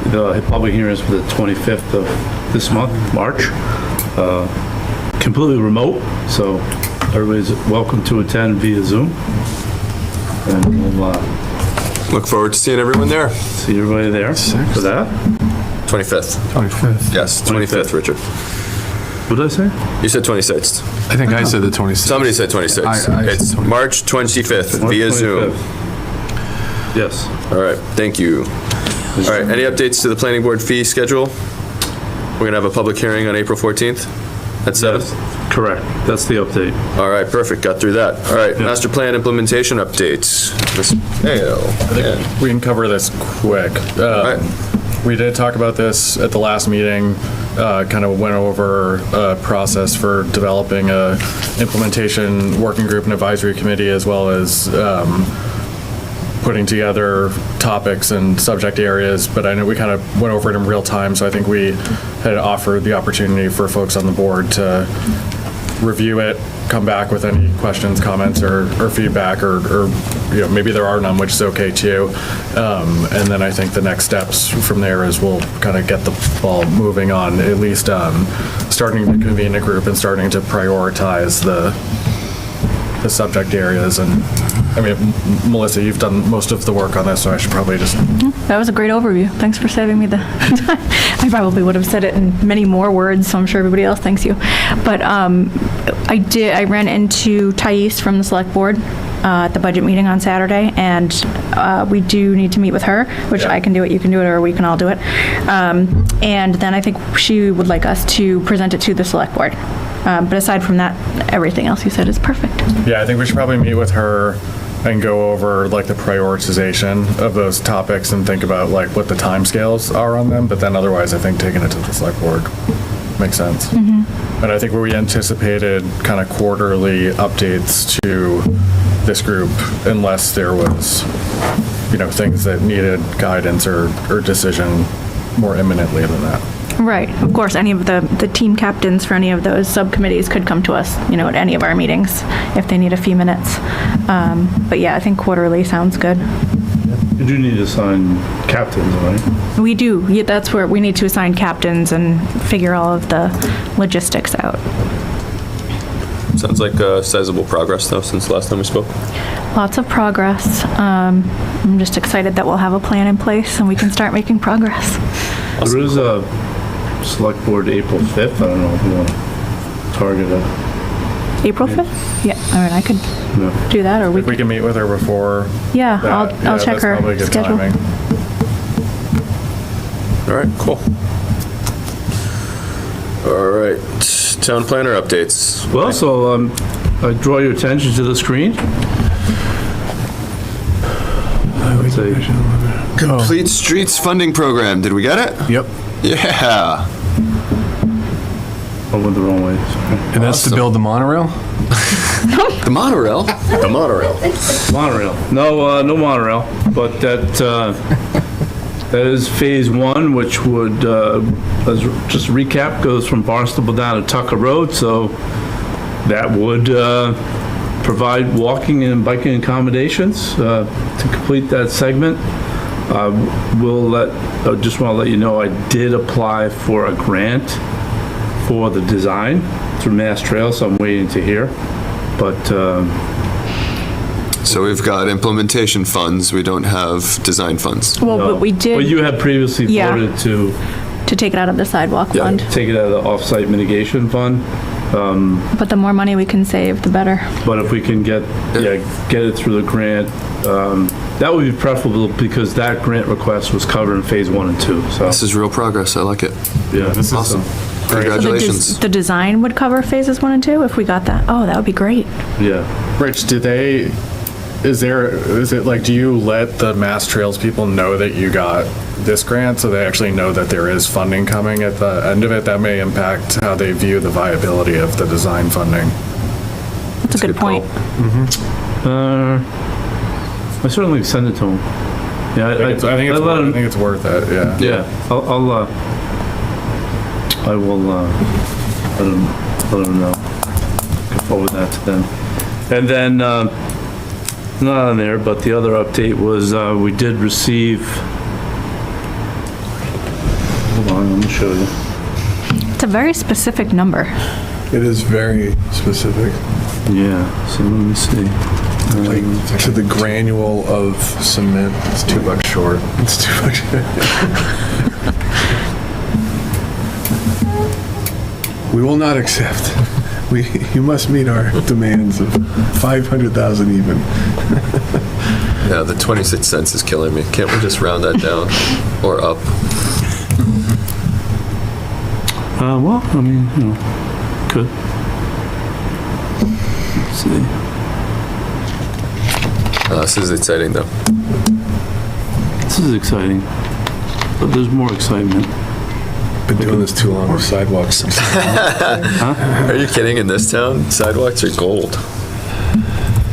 S2: the public hearing is for the 25th of this month, March. Completely remote, so everybody's welcome to attend via Zoom. And we'll
S1: Look forward to seeing everyone there.
S2: see everybody there for that.
S1: 25th.
S11: 25th.
S1: Yes, 25th, Richard.
S2: What did I say?
S1: You said 26th.
S11: I think I said the 26th.
S1: Somebody said 26th.
S11: I said
S1: It's
S11: 26th.
S1: March 25th
S2: March
S1: via Zoom.
S2: 25th. Yes.
S1: All right, thank you. All right, any updates to the planning board fee schedule? We're gonna have a public hearing on April 14th at 7?
S2: Correct. That's the update.
S1: All right, perfect, got through that. All right, master plan implementation updates. Ms. Hale.
S6: We can cover this quick. We did talk about this at the last meeting, kind of went over a process for developing a implementation working group and advisory committee, as well as putting together topics and subject areas, but I know we kind of went over it in real time, so I think we had offered the opportunity for folks on the board to review it, come back with any questions, comments, or feedback, or maybe there are none, which is okay too. And then I think the next steps from there is we'll kind of get the ball moving on, at least starting to convene a group and starting to prioritize the subject areas. And I mean, Melissa, you've done most of the work on this, so I should probably just...
S4: That was a great overview. Thanks for saving me the time. I probably would have said it in many more words, so I'm sure everybody else thanks you. But I ran into Thais from the select board at the budget meeting on Saturday, and we do need to meet with her, which I can do it, you can do it, or we can all do it. And then I think she would like us to present it to the select board. But aside from that, everything else you said is perfect.
S6: Yeah, I think we should probably meet with her and go over like the prioritization of those topics and think about like what the timescales are on them. But then otherwise, I think taking it to the select board makes sense.
S4: Mm-hmm.
S6: And I think we anticipated kind of quarterly updates to this group unless there was, things that needed guidance or decision more imminently than that.
S4: Right. Of course, any of the team captains for any of those subcommittees could come to us, at any of our meetings if they need a few minutes. But yeah, I think quarterly sounds good.
S2: You do need to assign captains, right?
S4: We do. Yeah, that's where we need to assign captains and figure all of the logistics out.
S1: Sounds like sizable progress, though, since the last time we spoke.
S4: Lots of progress. I'm just excited that we'll have a plan in place and we can start making progress.
S2: There is a select board April 5th. I don't know if you want to target it.
S4: April 5th? Yeah, I mean, I could do that, or
S6: If we can meet with her before.
S4: Yeah,
S6: that,
S4: I'll check
S6: that's
S4: her
S6: probably good
S4: schedule.
S6: timing.
S1: All right, cool. All right, town planner updates.
S2: Well, so I draw your attention to the screen.
S1: Complete Streets Funding Program, did we get it?
S11: Yep.
S1: Yeah.
S2: I went the wrong way.
S11: And that's to build the monorail?
S1: The monorail? The monorail.
S2: Monorail. No, no monorail, but that is phase one, which would, just recap, goes from Barnstable down to Tucker Road, so that would provide walking and biking accommodations to complete that segment. I just want to let you know, I did apply for a grant for the design through Mass Trail, so I'm waiting to hear. But
S1: so we've got implementation funds, we don't have design funds.
S4: Well, but we did.
S2: But you had previously voted to
S4: take it out of the sidewalk fund.
S2: take it out of the off-site mitigation fund.
S4: But the more money we can save, the better.
S2: But if we can get it through the grant, that would be preferable because that grant request was covered in phase 1 and 2. So
S1: this is real progress. I like it.
S2: Yeah,
S1: this is awesome. Congratulations.
S4: So the design would cover phases 1 and 2 if we got that. Oh, that would be great.
S2: Yeah.
S6: Rich, do you let the Mass Trails people know that you got this grant, so they actually know that there is funding coming at the end of it that may impact how they view the viability of the design funding?
S4: That's a good point.
S2: I certainly send it to them. Yeah,
S6: I think it's worth it. Yeah.
S2: Yeah. I will let them know. forward that to them. And then, not on there, but the other update was, we did receive, hold on, let me show you.
S4: It's a very specific number.
S11: It is very specific.
S2: Yeah, so let me see.
S11: Like, to the granule of cement. It's $2 short. It's $2 short. We will not accept. You must meet our demands of 500,000 even.
S1: Yeah, the 26 cents is killing me. Can't we just round that down or up?
S2: Well, I mean, could. Let's see.
S1: This is exciting, though.
S2: This is exciting, but there's more excitement.
S11: Been doing this too long with sidewalks.
S1: Are you kidding? In this town, sidewalks are gold.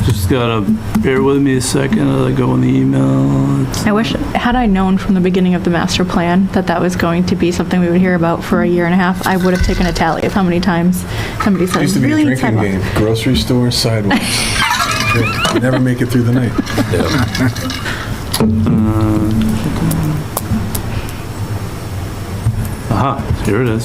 S2: Just gotta bear with me a second as I go in the email.
S4: I wish, had I known from the beginning of the master plan that was going to be something we would hear about for a year and a half, I would have taken a tally of how many times somebody said,
S11: It used to be
S4: really
S11: a
S4: need
S11: drinking
S4: sidewalks.
S11: game. Grocery store, sidewalks. You never make it through the night.
S2: Aha, here it is.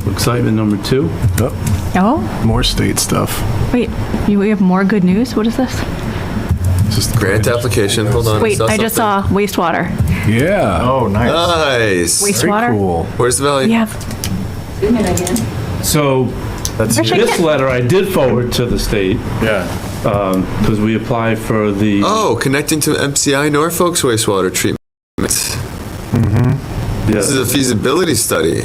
S2: So excitement number 2.
S11: Yep.
S4: Oh,
S11: More state stuff.
S4: wait, we have more good news? What is this?
S11: Just
S1: Grant application. Hold on.
S4: Wait, I just saw wastewater.
S11: Yeah.
S6: Oh, nice.
S1: Nice.
S4: Wastewater?
S11: Cool.
S1: Where's the valley?
S4: Yeah.
S2: So,
S4: Wish I
S2: this
S4: could-
S2: letter I did forward to the state,
S6: Yeah.
S2: because we applied for the,
S1: Oh, connecting to MCI Norfolk's wastewater treatment. This is a feasibility study.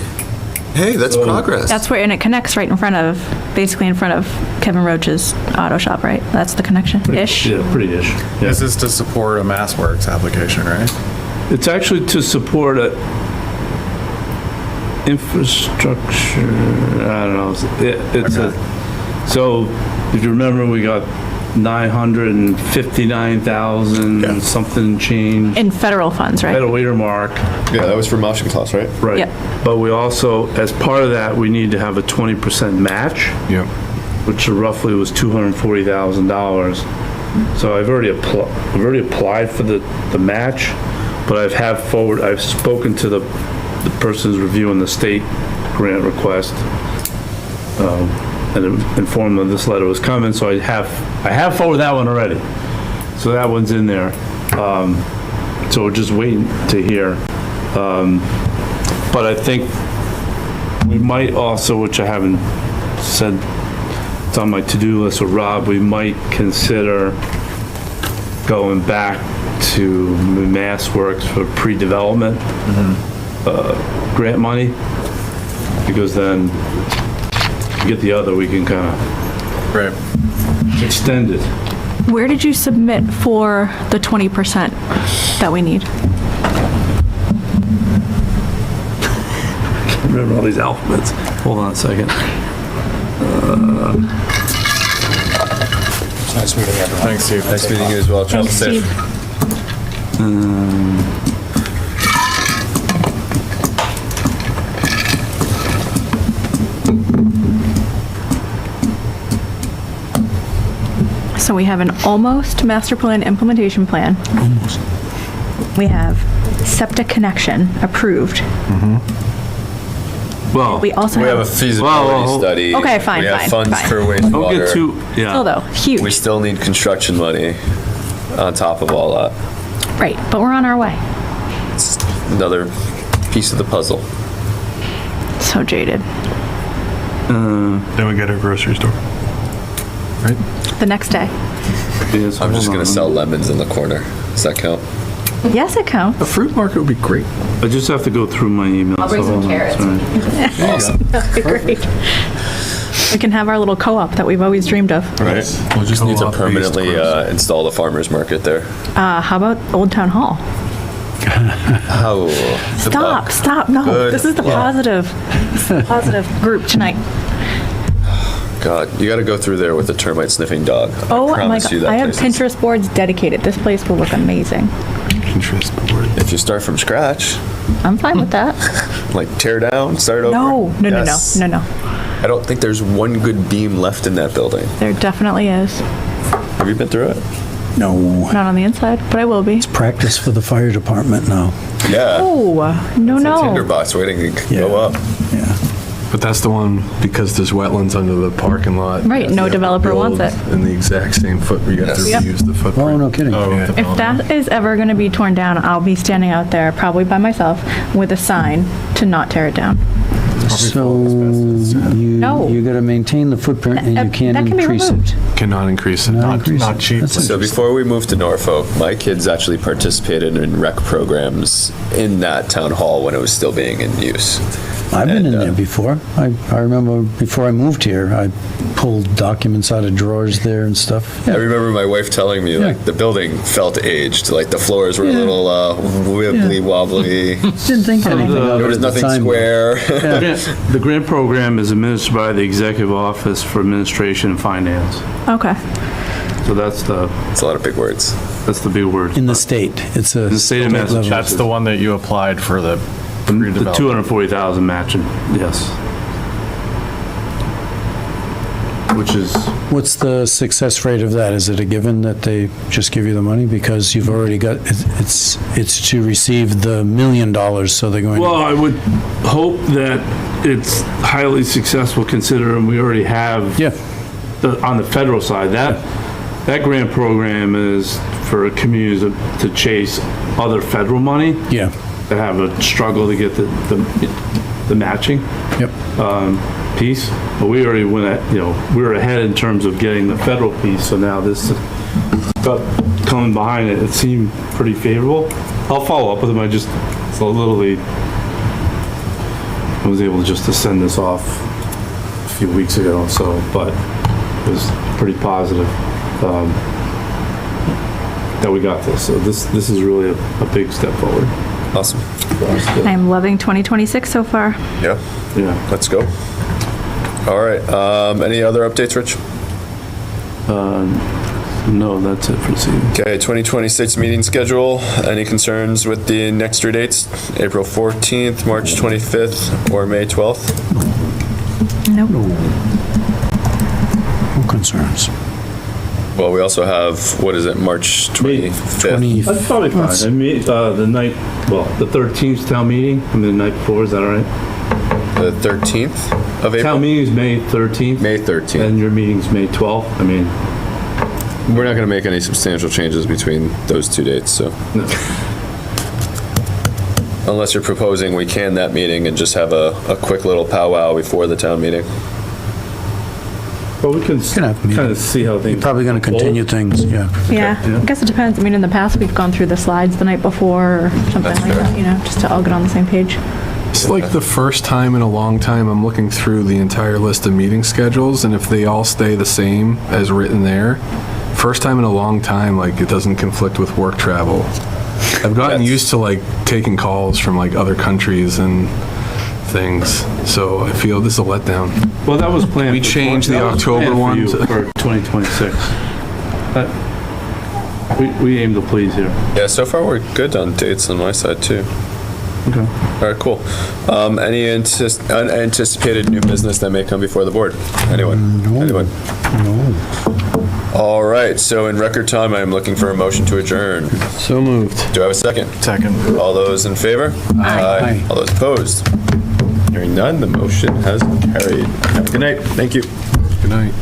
S1: Hey, that's progress.
S4: That's where, and it connects right in front of, basically in front of Kevin Roach's auto shop, right? That's the connection-ish?
S2: yeah, pretty-ish. Yeah.
S6: This is to support a MassWorks application, right?
S2: It's actually to support a infrastructure, I don't know, it's so if you remember, we got 959,000 something change.
S4: In federal funds, right?
S2: Federal earmark.
S1: Yeah, that was for Motion Class, right?
S2: Right.
S4: Yep.
S2: But we also, as part of that, we need to have a 20% match,
S11: Yep.
S2: which roughly was $240,000. So I've already applied for the match, but I've spoken to the person who's reviewing the state grant request, and informed them this letter was coming, so I have forwarded that one already. So that one's in there. So we're just waiting to hear. But I think we might also, which I haven't said, it's on my to-do list with Rob, we might consider going back to MassWorks for pre-development grant money, because then if we get the other, we can kind of extend it.
S4: Where did you submit for the 20% that we need?
S2: Remember all these alphabets. Hold on a second.
S16: Nice meeting everyone.
S6: Thanks, Steve.
S1: Nice meeting you as well. Travel
S4: Thanks,
S1: safe.
S4: Steve. So we have an almost master plan implementation plan.
S9: Almost.
S4: We have septic connection approved.
S2: Well,
S4: We also
S1: We have a
S4: have,
S1: feasibility study.
S4: Okay, fine,
S1: We have
S4: fine,
S1: funds
S4: fine.
S1: for
S2: don't
S1: wastewater.
S2: get too,
S4: still
S2: yeah.
S4: though,
S1: We
S4: huge,
S1: still need construction money on top of all that.
S4: right, but we're on our way.
S1: It's another piece of the puzzle.
S4: So jaded.
S11: Then we get our grocery store. Right?
S4: The next day.
S1: I'm just gonna sell lemons in the corner. Does that count?
S4: Yes, it counts.
S11: A fruit market would be great.
S2: I just have to go through my email.
S12: I'll bring
S2: so
S12: some
S2: hold on,
S12: carrots.
S2: sorry.
S1: Awesome.
S4: That'd be great. We can have our little co-op that we've always dreamed of.
S1: Right. We'll just need to
S11: Co-op-based
S1: permanently
S11: grocery.
S1: install the farmer's market there.
S4: How about Old Town Hall?
S1: Oh.
S4: Stop, no,
S1: Good
S4: this is the
S1: luck.
S4: positive group tonight.
S1: God, you gotta go through there with a termite sniffing dog.
S4: Oh my
S1: promise you
S4: God,
S1: that
S4: I have
S1: place is-
S4: Pinterest boards dedicated. This place will look amazing.
S11: Pinterest board.
S1: If you start from scratch,
S4: I'm fine with that.
S1: like tear down, start over.
S4: No.
S1: Yes.
S4: No.
S1: I don't think there's one good beam left in that building.
S4: There definitely is.
S1: Have you been through it?
S17: No.
S4: Not on the inside, but I will be.
S17: Practice for the fire department now.
S1: Yeah.
S4: Oh, no,
S1: It's a
S4: no.
S1: tinderbox waiting to go up.
S17: Yeah.
S11: But that's the one, because there's wetlands under the parking lot.
S4: Right, no
S11: you have to
S4: developer wants
S11: build
S4: it.
S11: In the exact same footprint, you have to
S4: Yep.
S11: reuse the footprint.
S17: Oh, no kidding.
S4: If that is ever going to be torn down, I'll be standing out there, probably by myself, with a sign to not tear it down.
S17: So
S4: No.
S17: you got to maintain the footprint and you can't
S4: That can be
S17: increase
S4: removed.
S17: it.
S11: Cannot increase it,
S17: Not increase
S11: not
S17: it.
S11: cheap.
S17: That's
S1: So before we moved to Norfolk, my kids actually participated in rec programs in that town hall when it was still being in use.
S17: I've been in
S1: And,
S17: there before. I remember before I moved here, I pulled documents out of drawers there and stuff.
S1: I remember my wife telling me, like, the building felt aged. Like, the floors were a little wibbly wobbly.
S17: Didn't think anything of it
S1: There was
S17: at the
S1: nothing
S17: time.
S1: square.
S2: The grant program is administered by the Executive Office for Administration and Finance.
S4: Okay.
S2: So that's
S1: It's a lot of big words.
S2: the big word.
S17: In the state. It's a
S2: In the state of
S17: level.
S2: Massachusetts.
S6: That's the one that you applied for the
S2: The
S6: redevelopment.
S2: 240,000 matching, yes. Which is,
S17: What's the success rate of that? Is it a given that they just give you the money because you've already got, it's to receive the $1 million, so they're going
S2: well,
S17: to...
S2: I would hope that it's highly successful considering we already have on the federal side, that grant program is for communities to chase other federal money.
S17: Yeah.
S2: That have a struggle to get the matching.
S17: Yep.
S2: Piece. But we already went we were ahead in terms of getting the federal piece, so now this stuff coming behind it, it seemed pretty favorable. I'll follow up with them. I was able just to send this off a few weeks ago, so, but it was pretty positive that we got this. So this is really a big step forward.
S1: Awesome.
S4: I'm loving 2026 so far.
S1: Yeah.
S2: Yeah.
S1: Let's go. All right. Any other updates, Rich?
S2: No, that's it for this evening.
S1: Okay, 2026 meeting schedule. Any concerns with the next three dates? April 14th, March 25th, or May 12th?
S4: Nope.
S17: No concerns.
S1: Well, we also have, what is it, March 25th?
S2: That's probably fine. I mean, the 13th town meeting, the night before, is that all right?
S1: The 13th of April?
S2: Town meeting is May 13th.
S1: May 13th.
S2: And your meeting's May 12th. I mean,
S1: we're not going to make any substantial changes between those two dates, so.
S2: No.
S1: Unless you're proposing we can that meeting and just have a quick little powwow before the town meeting.
S2: Well, we can kind of see how things.
S17: You're probably going to continue things, yeah.
S4: Yeah, I guess it depends. I mean, in the past, we've gone through the slides the night before or something like that, just to all get on the same page.
S11: It's like the first time in a long time I'm looking through the entire list of meeting schedules, and if they all stay the same as written there, first time in a long time, like, it doesn't conflict with work travel. I've gotten used to, like, taking calls from, like, other countries and things, so I feel this is a letdown.
S2: Well, that was planned.
S11: We changed the October one
S2: for 2026. We aim to please here.
S1: Yeah, so far we're good on dates on my side, too.
S2: Okay.
S1: All right, cool. Any unanticipated new business that may come before the board? Anyone? Anyone?
S17: No.
S1: All right, so in record time, I am looking for a motion to adjourn.
S11: So moved.
S1: Do I have a second?
S6: Second.
S1: All those in favor?
S17: Aye.
S1: All those opposed? Hearing none, the motion has carried. Have a good night. Thank you.
S11: Good night.